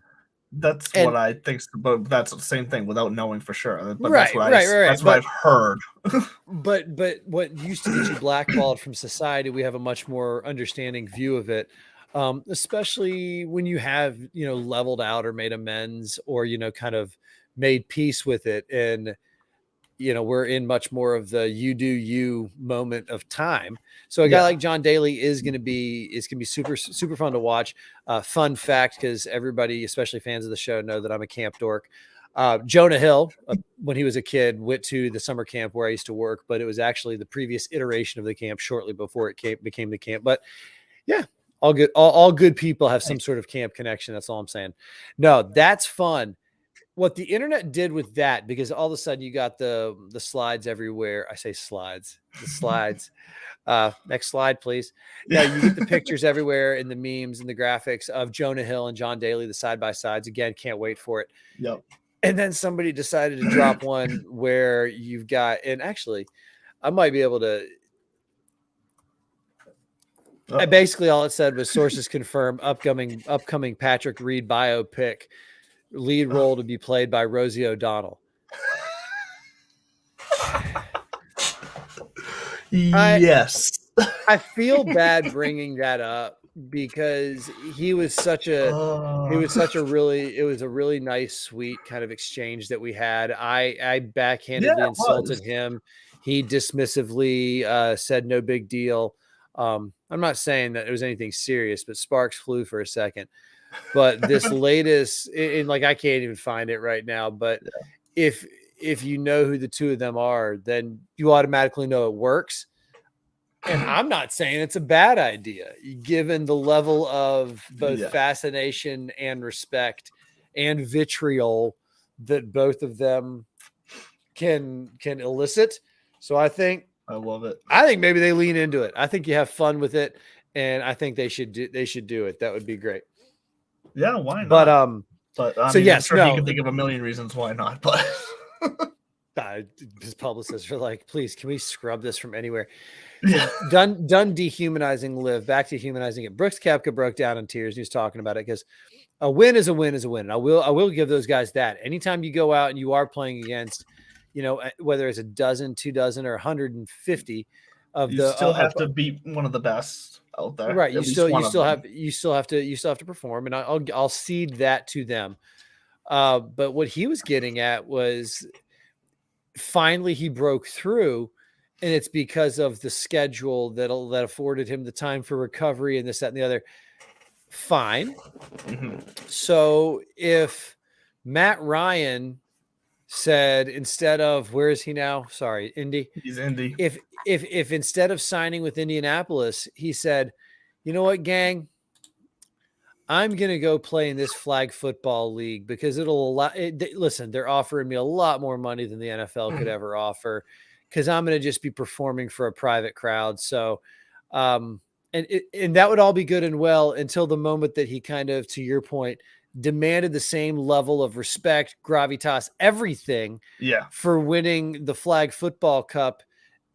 That's what And I think, but that's the same thing without knowing for sure. But right, right, right, right. that's what I've heard. But what used to get you blackballed from society, we have a much more understanding view of it. Especially when you have, leveled out or made amends or, kind of made peace with it. And, we're in much more of the you do you moment of time. So a guy Yeah, like John Daly is going to be super, super fun to watch. Fun fact, because everybody, especially fans of the show, know that I'm a camp dork. Jonah Hill, when he was a kid, went to the summer camp where I used to work, but it was actually the previous iteration of the camp shortly before it became the camp. But yeah, all good people have some nice. sort of camp connection. That's all I'm saying. No, that's fun. What the internet did with that, because all of a sudden you got the slides everywhere. I say slides, the slides. Next slide, please. Yeah, you get the pictures everywhere and the memes and the graphics of Jonah Hill and John Daly, the side by sides. Again, can't wait for it. Yep. And then somebody decided to drop one where you've got, and actually, I might be able to. Basically, all it said was sources confirm upcoming Patrick Reed biopic, lead role to be played by Rosie O'Donnell. Yes. I feel bad bringing that up because he was such a it was a really nice, sweet kind of exchange that we had. I Yeah, backhandedly it insulted was. him. He dismissively said no big deal. I'm not saying that it was anything serious, but sparks flew for a second. But this latest, and like I can't even find it right now. But if you know who the two of them are, then you automatically know it works. And I'm not saying it's a bad idea, given the level of both Yeah, fascination and respect and vitriol that both of them can elicit. So I love it. I think maybe they lean into it. I think you have fun with it, and I think they should do it. That would be great. Yeah, why But not? But I so mean, I'm yes, sure he no. can think of a million reasons why not. But His publicists are like, please, can we scrub this from anywhere? So yeah, done dehumanizing LIV, back to humanizing it. Brooks Koepka broke down in tears. He was talking about it because a win is a win is a win. And I will give those guys that. Anytime you go out and you are playing against, whether it's a dozen, 2 dozen, or 150 of you the still have to beat one of the best out there. right, At least one of them. you still have to perform, and I'll cede that to them. But what he was getting at was finally he broke through, and it's because of the schedule that afforded him the time for recovery and this, that, and the other. Fine. Mm-hmm. So if Matt Ryan said, instead of, where is he now? Sorry, Indy. He's Indy. If instead of signing with Indianapolis, he said, you know what, gang, I'm going to go play in this flag football league because it'll allow listen, they're offering me a lot more money than the NFL could ever offer, because I'm going to just be performing for a private crowd. So, and that would all be good and well until the moment that he kind of, to your point, demanded the same level of respect, gravitas, everything Yeah. for winning the flag football cup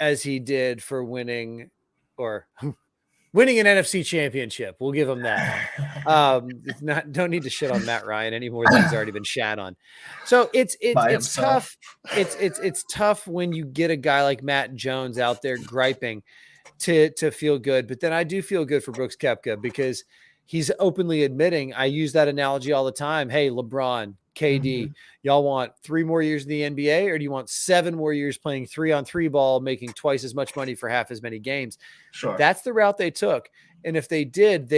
as he did for winning, or winning an NFC championship. We'll give him that. Don't need to shit on Matt Ryan any more than he's already been shat on. So it's tough. It's tough when you get a guy like Matt Jones out there griping to feel good. But then I do feel good for Brooks Koepka because he's openly admitting, I use that analogy all the time. Hey, LeBron, KD, y'all want 3 more years in the NBA, or do you want 7 more years playing 3-on-3 ball, making twice as much money for half as many games? Sure. That's the route they took. And if they did,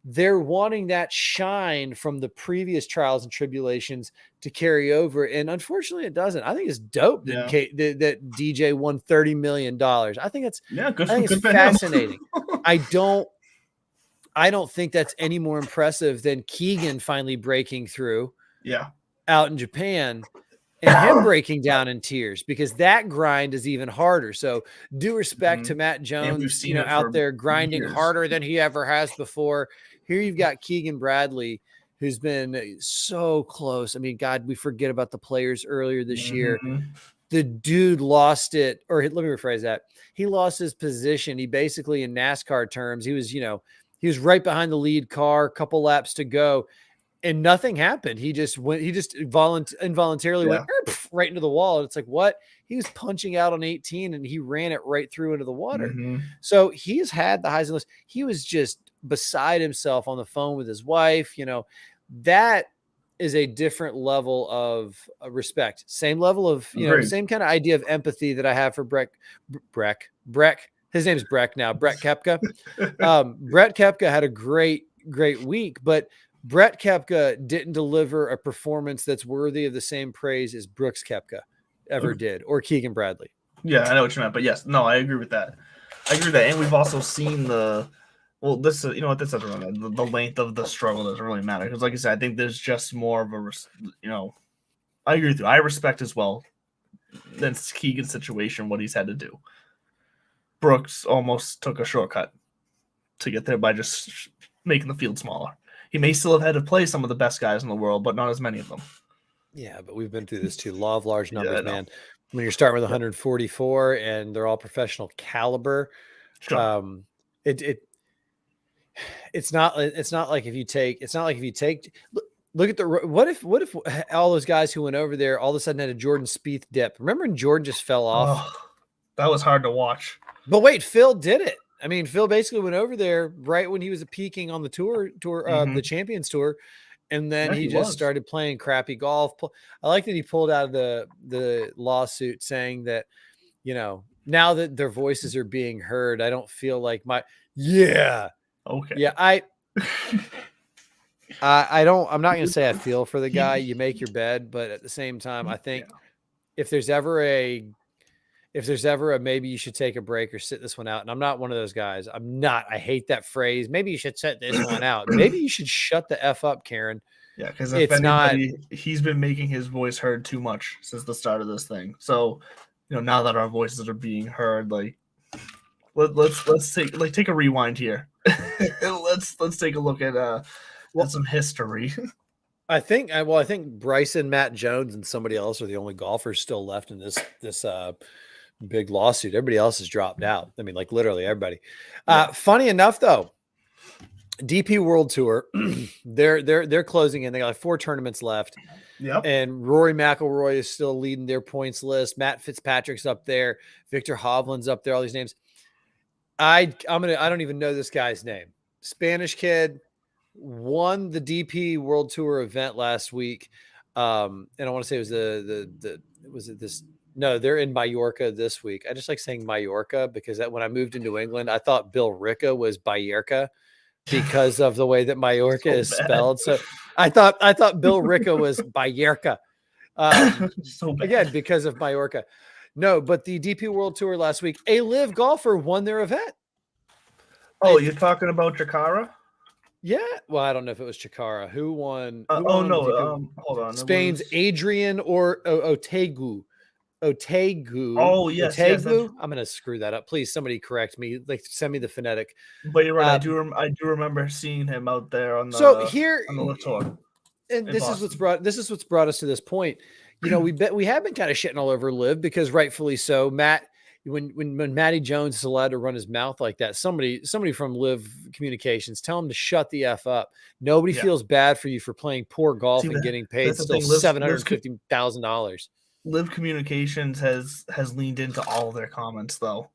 they're wanting that shine from the previous trials and tribulations to carry over. And unfortunately it doesn't. I think it's dope that DJ won $30 million. I think it's fascinating. I don't think that's any more impressive than Keegan finally breaking through out in Japan and him breaking down in tears, because that grind is even harder. So due respect to Matt Jones, out there grinding harder than he ever has before. Here you've got Keegan Bradley, who's been so close. I mean, God, we forget about the players earlier this year. The dude lost it, or let me rephrase that. He lost his position. He basically, in NASCAR terms, he was right behind the lead car, a couple laps to go, and nothing happened. He just involuntarily went right into the wall. And it's like, what? He was punching out on 18 and he ran it right through into the water. So he's had the highs and lows. He was just beside himself on the phone with his wife. That is a different level of respect. Same level of, same kind of idea of empathy that I have for Breck. His name's Breck now, Brett Koepka. Brett Koepka had a great week, but Brett Koepka didn't deliver a performance that's worthy of the same praise as Brooks Koepka ever did, or Keegan Bradley. Yeah, I know what you meant, but yes, no, I agree with that. And we've also seen the length of the struggle doesn't really matter, because, like I said, I think there's just more of a, I agree with you. I respect as well than Keegan's situation, what he's had to do. Brooks almost took a shortcut to get there by just making the field smaller. He may still have had to play some of the best guys in the world, but not as many of them. Yeah, but we've been through this too. Law of large numbers, man. When you're starting with 144 and they're all professional caliber, sure. It's not like if you take look at what if all those guys who went over there all of a sudden had a Jordan Spieth dip. Remember when Jordan just fell off? That was hard to watch. But wait, Phil did it. I mean, Phil basically went over there right when he was peaking on the tour, the Champions Tour, and then he just started playing crappy golf. I like that he pulled out of the lawsuit saying that, now that their voices are being heard, I don't feel like I'm not going to say I feel for the guy. You make your bed, but at the same time, I think if there's ever a maybe you should take a break or sit this one out. And I'm not one of those guys. I hate that phrase. Maybe you should sit this one out. Maybe you should shut the F up, Karen. Yeah, because he's been making his voice heard too much since the start of this thing. So, now that our voices are being heard, let's take a rewind here. let's take a look at some history. I think Bryson, Matt Jones, and somebody else are the only golfers still left in this big lawsuit. Everybody else has dropped out. I mean, literally everybody. Funny enough, though, DP World Tour, they're closing in. They got 4 tournaments left. Yep. And Rory McIlroy is still leading their points list. Matt Fitzpatrick's up there. Victor Hovland's up there. All these names. I don't even know this guy's name. Spanish kid won the DP World Tour event last week. And I want to say it was no, they're in Mallorca this week. I just like saying Mallorca because when I moved into England, I thought Bill Ricca was Bayerca because of the way that Mallorca is spelled. So I thought Bill Ricca was Bayerca. Again, because of Mallorca. No, but the DP World Tour last week, a LIV golfer won their event. Oh, you're talking about Chikara? Yeah. Well, I don't know if it was Chikara. Who won? Hold on. Spain's Adrian or Otegu. Oh, yes. Otegu? I'm going to screw that up. Please, somebody correct me. Send me the phonetic. But you're right. I do remember seeing him out there on the LIV Tour. And this is what's brought us to this point. We have been kind of shitting all over LIV because rightfully so. Matt, when Matty Jones is allowed to run his mouth like that, somebody from Live Communications, tell him to shut the F up. Nobody Yeah. feels bad for you for playing poor golf See, and getting paid that's the still thing. $750,000. Live Communications has leaned into all of their comments though.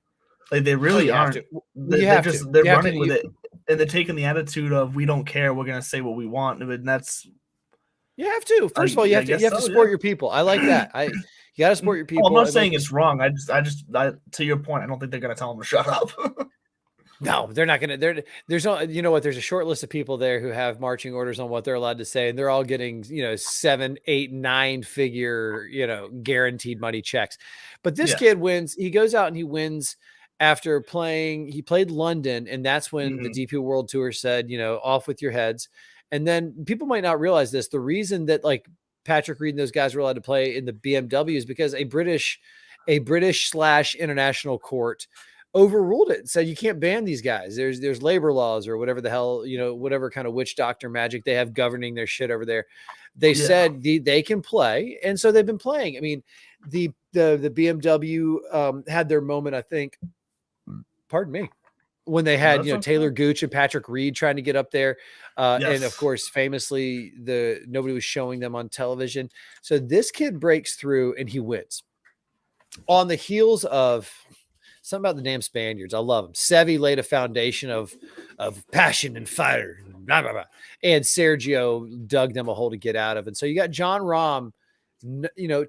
Like they really you have aren't. to. Well, you have to. They're You have to. running with it, and they're taking the attitude of we don't care. We're gonna say what we want, and that's. You have to. First of all, you have to support your people. I like that. You got to support your people. I'm not saying it's wrong. I to your point, I don't think they're gonna tell them to shut up. No, they're not going to. There's no, you know what? There's a short list of people there who have marching orders on what they're allowed to say, and they're all getting, 7, 8, 9 figure, guaranteed money checks. But this kid wins. He goes out and he wins after playing. He played London, and that's when the DP World Tour said, off with your heads. And then people might not realize this. The reason that like Patrick Reed and those guys were allowed to play in the BMW is because a British / international court overruled it and said you can't ban these guys. There's labor laws or whatever the hell, whatever kind of witch doctor magic they have governing their shit over there. They said they can play, and so they've been playing. I mean, the BMW had their moment, I think. Pardon me. When they had Taylor Gooch and Patrick Reed trying to get up there, and of course, famously, nobody was showing them on television. So this kid breaks through and he wins on the heels of. Something about the damn Spaniards. I love them. Seve laid a foundation of passion and fire. Blah, blah, blah. And Sergio dug them a hole to get out of. And so you got John Rahm,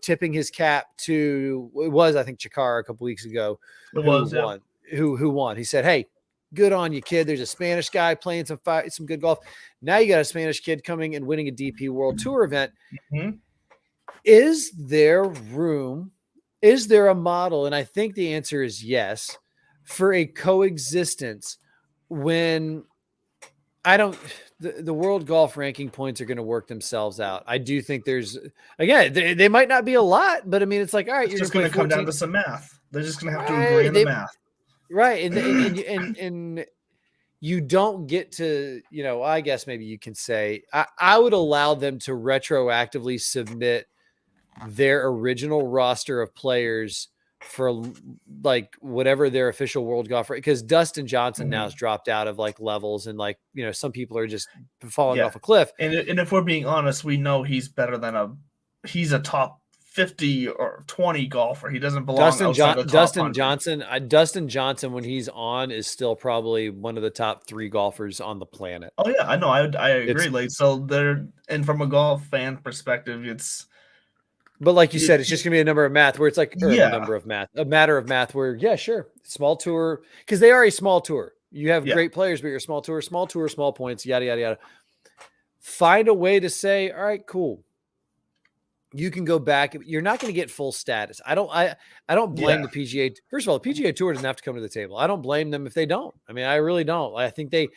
tipping his cap to, it was, I think, Chikara a couple weeks ago. Who won. He said, hey, good on you, kid. There's a Spanish guy playing some good golf. Now you got a Spanish kid coming and winning a DP World Tour event. Mm-hmm. Is there room? Is there a model? And I think the answer is yes, for a coexistence when the world golf ranking points are going to work themselves out. I do think there's, again, they might not be a lot, but I mean, it's like, all right, it's just going to come down to some math. They're just going to have to agree on the math. Right. And you don't get to, I guess maybe you can say, I would allow them to retroactively submit their original roster of players for like whatever their official world golf, because Dustin Johnson now has dropped out of like levels, and like, some people are just falling off a cliff. And if we're being honest, we know he's better than he's a top 50 or 20 golfer. He doesn't belong outside the top Dustin 100. Johnson. Dustin Johnson, when he's on, is still probably one of the top 3 golfers on the planet. Oh yeah, I know. I agree. And from a golf fan perspective, it's. But like you said, it's just going to be a number of math where it's like a matter of math where, yeah, sure. Small tour, because they are a small tour. You have great players, but you're a small tour, small points, yada, yada, yada. Find a way to say, all right, cool. You can go back. You're not going to get full status. I don't blame the PGA. First of all, the PGA Tour doesn't have to come to the table. I don't blame them if they don't. I mean, I really don't. I think the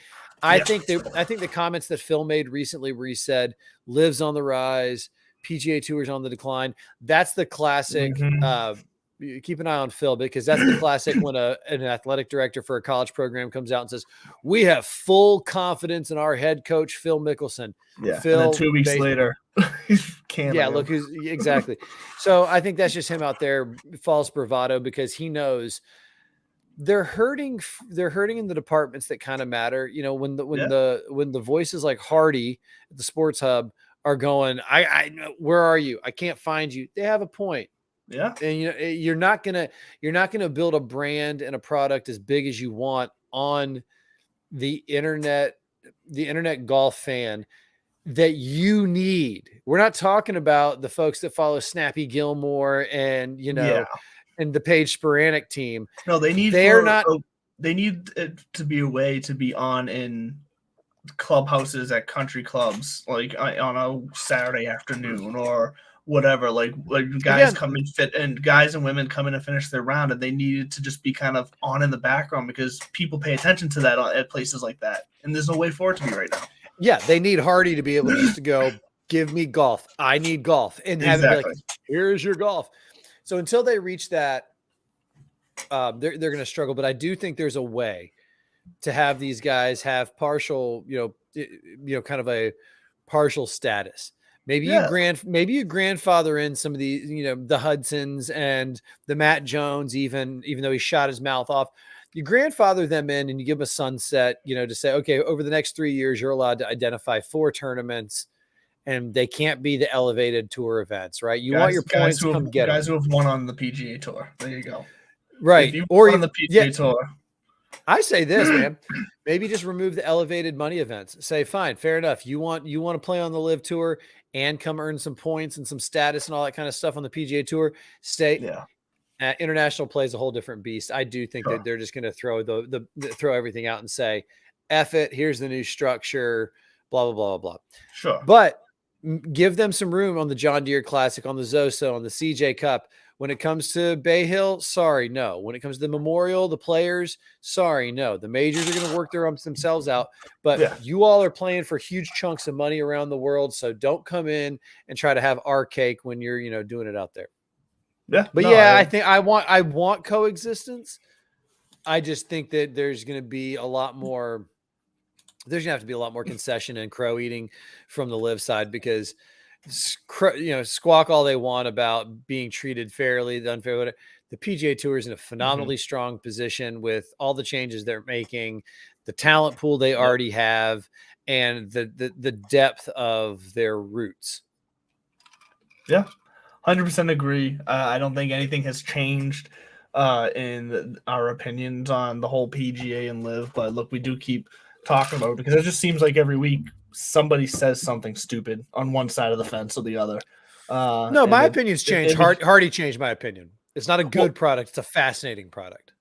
comments that Phil made recently where he said lives on the rise, PGA Tour's on the decline. That's the classic. Keep an eye on Phil, because that's the classic when an athletic director for a college program comes out and says, we have full confidence in our head coach, Phil Mickelson. Yeah. Phil, and then 2 weeks later, look, exactly. So I think that's just him out there, false bravado, because he knows they're hurting in the departments that kind of matter. When the voices like Hardy at the Sports Hub are going, I where are you? I can't find you. They have a point. Yeah. And you're not gonna build a brand and a product as big as you want on the internet golf fan that you need. We're not talking about the folks that follow Snappy Gilmore and and the Paige Sporanic team. No, they need it to be a way to be on in clubhouses at country clubs, like on a Saturday afternoon or whatever, like guys come and fit, and guys and women come in and finish their round, and they needed to just be kind of on in the background because people pay attention to that at places like that, and there's no way for it to be right now. Yeah, they need Hardy to be able just to go, give me golf. I need golf, and have it be like, here's your golf. So until they reach that, they're going to struggle. But I do think there's a way to have these guys have partial, kind of a partial status. Maybe Yeah. you grandfather in some of the, the Hudsons and the Matt Jones, even though he shot his mouth off. You grandfather them in and you give them a sunset, to say, okay, over the next 3 years, you're allowed to identify 4 tournaments and they can't be the elevated tour events, right? You want your points, come get them. Guys who have won on the PGA Tour. There you go. Right. If you Or won on even, the PGA Tour, I say this, man. Maybe just remove the elevated money events. Say, fine, fair enough. You want to play on the LIV Tour and come earn some points and some status and all that kind of stuff on the PGA Tour. Stay. yeah, International plays a whole different beast. I do think that they're just going to throw throw everything out and say, "F it. Here's the new structure." Blah blah blah blah blah. sure. But give them some room on the John Deere Classic, on the Zoso, on the CJ Cup. When it comes to Bay Hill, sorry, no. When it comes to the Memorial, the Players, sorry, no. The majors are going to work themselves out, but you all are playing for huge chunks of money around the world, so don't come in and try to have our cake when you're, doing it out there. Yeah, but I think I want coexistence. I just think that there's going to be a lot more. There's going to have to be a lot more concession and crow eating from the LIV side, because squawk all they want about being treated fairly, the unfair, whatever. The PGA Tour is in a phenomenally strong position with all the changes they're making, the talent pool they already have, and the depth of their roots. Yeah, 100% agree. I don't think anything has changed in our opinions on the whole PGA and LIV, but look, we do keep talking about it because it just seems like every week somebody says something stupid on one side of the fence or the other. No, my opinion's changed. Hardy changed my opinion. It's not a good product. It's a fascinating product.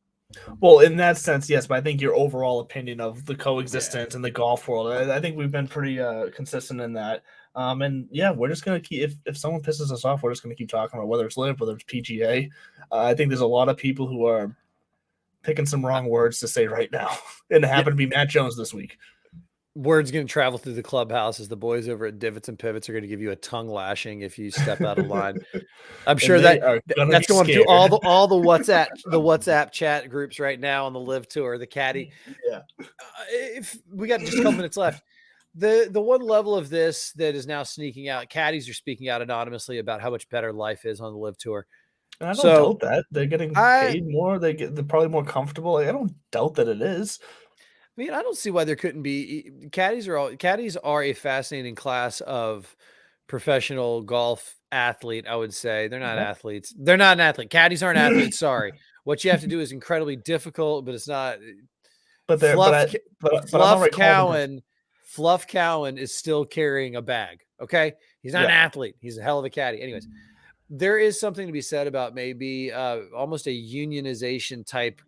Well, in that sense, yes, but I think your overall opinion of the coexistence in the golf world, I think we've been pretty consistent in that. And yeah, we're just going to keep, if someone pisses us off, we're just going to keep talking about whether it's LIV, whether it's PGA. I think there's a lot of people who are picking some wrong words to say right now. And it happened to be Matt Jones this week. Word's going to travel through the clubhouse as the boys over at Divots and Pivots are going to give you a tongue lashing if you step out of line. I'm sure that's going through all the WhatsApp chat groups right now on the LIV Tour, the caddy. Yeah. If we got just a couple minutes left, the one level of this that is now sneaking out, caddies are speaking out anonymously about how much better life is on the LIV Tour. And I don't doubt that. They're getting paid more. They're probably more comfortable. I don't doubt that it is. I mean, I don't see why there couldn't be. Caddies are a fascinating class of professional golf athlete. I would say they're not athletes. They're not an athlete. Caddies aren't athletes. Sorry. What you have to do is incredibly difficult, but it's not. But Fluff Cowan is still carrying a bag. Okay, he's not an athlete. He's a hell of a caddy. Anyways, there is something to be said about maybe almost a unionization type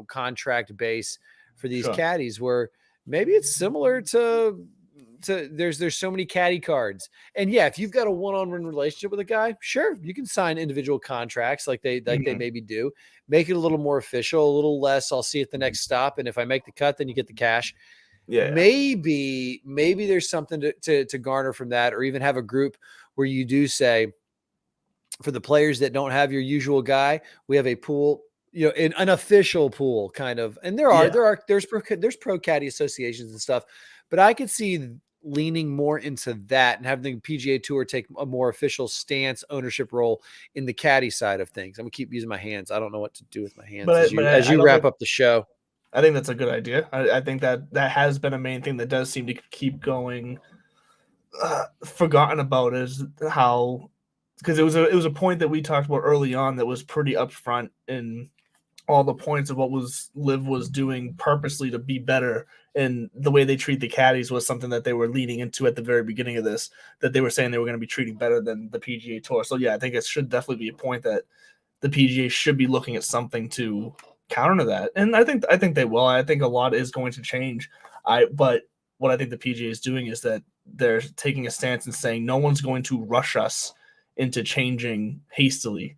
contract base for these caddies, where maybe it's similar to there's so many caddy cards. And yeah, if you've got a one-on-one relationship with a guy, sure, you can sign individual contracts like they maybe do. Make it a little more official, a little less. I'll see you at the next stop, and if I make the cut, then you get the cash. Yeah, maybe there's something to garner from that, or even have a group where you do say, for the players that don't have your usual guy, we have a pool. In an official pool kind of, and there's pro caddy associations and stuff, but I could see leaning more into that and having the PGA Tour take a more official stance, ownership role in the caddy side of things. I'm gonna keep using my hands. I don't know what to do with my hands as you wrap up the show. I think that's a good idea. I think that has been a main thing that does seem to keep going forgotten about, is how, because it was a point that we talked about early on that was pretty upfront in all the points of what LIV was doing purposely to be better, and the way they treat the caddies was something that they were leaning into at the very beginning of this, that they were saying they were going to be treating better than the PGA Tour. So yeah, I think it should definitely be a point that the PGA should be looking at something to counter that, and I think they will. I think a lot is going to change. But what I think the PGA is doing is that they're taking a stance and saying no one's going to rush us into changing hastily.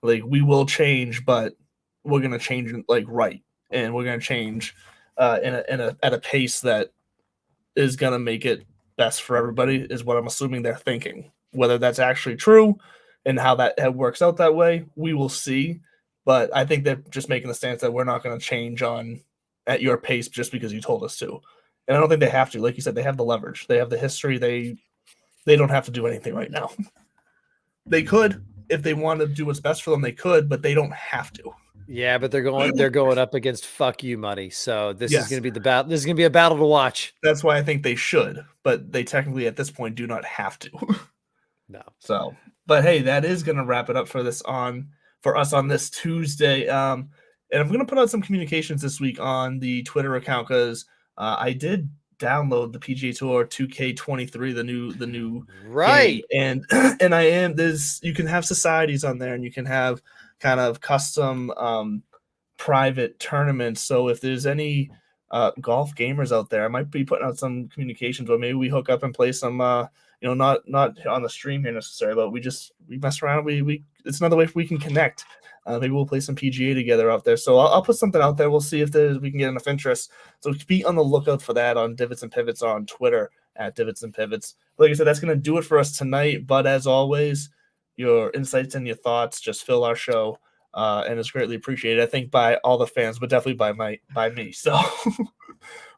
Like, we will change, but we're going to change right, and we're going to change at a pace that is going to make it best for everybody, is what I'm assuming they're thinking. Whether that's actually true and how that works out that way, we will see. But I think they're just making the stance that we're not going to change at your pace just because you told us to. And I don't think they have to. Like you said, they have the leverage. They have the history. They They don't have to do anything right now. They could if they want to do what's best for them. They could, but they don't have to. Yeah, but they're going up against fuck you money. So this is Yes. going to be the battle. This is going to be a battle to watch. That's why I think they should, but they technically at this point do not have to. No. So, but hey, that is going to wrap it up for us on this Tuesday. And I'm going to put out some communications this week on the Twitter account because I did download the PGA Tour 2K23, the new right game. And you can have societies on there, and you can have kind of custom private tournaments. So if there's any golf gamers out there, I might be putting out some communications where maybe we hook up and play some not on the stream here necessarily, but we mess around. We it's another way we can connect. Maybe we'll play some PGA together out there. So I'll put something out there. We'll see if we can get enough interest. So be on the lookout for that on Divots and Pivots on Twitter at Divots and Pivots. Like I said, that's going to do it for us tonight. But as always, your insights and your thoughts just fill our show, and it's greatly appreciated. I think by all the fans, but definitely by me. So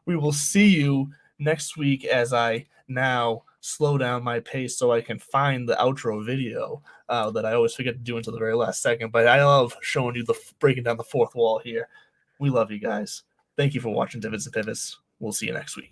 we will see you next week as I now slow down my pace so I can find the outro video that I always forget to do until the very last second. But I love showing you breaking down the fourth wall here. We love you guys. Thank you for watching Divots and Pivots. We'll see you next week.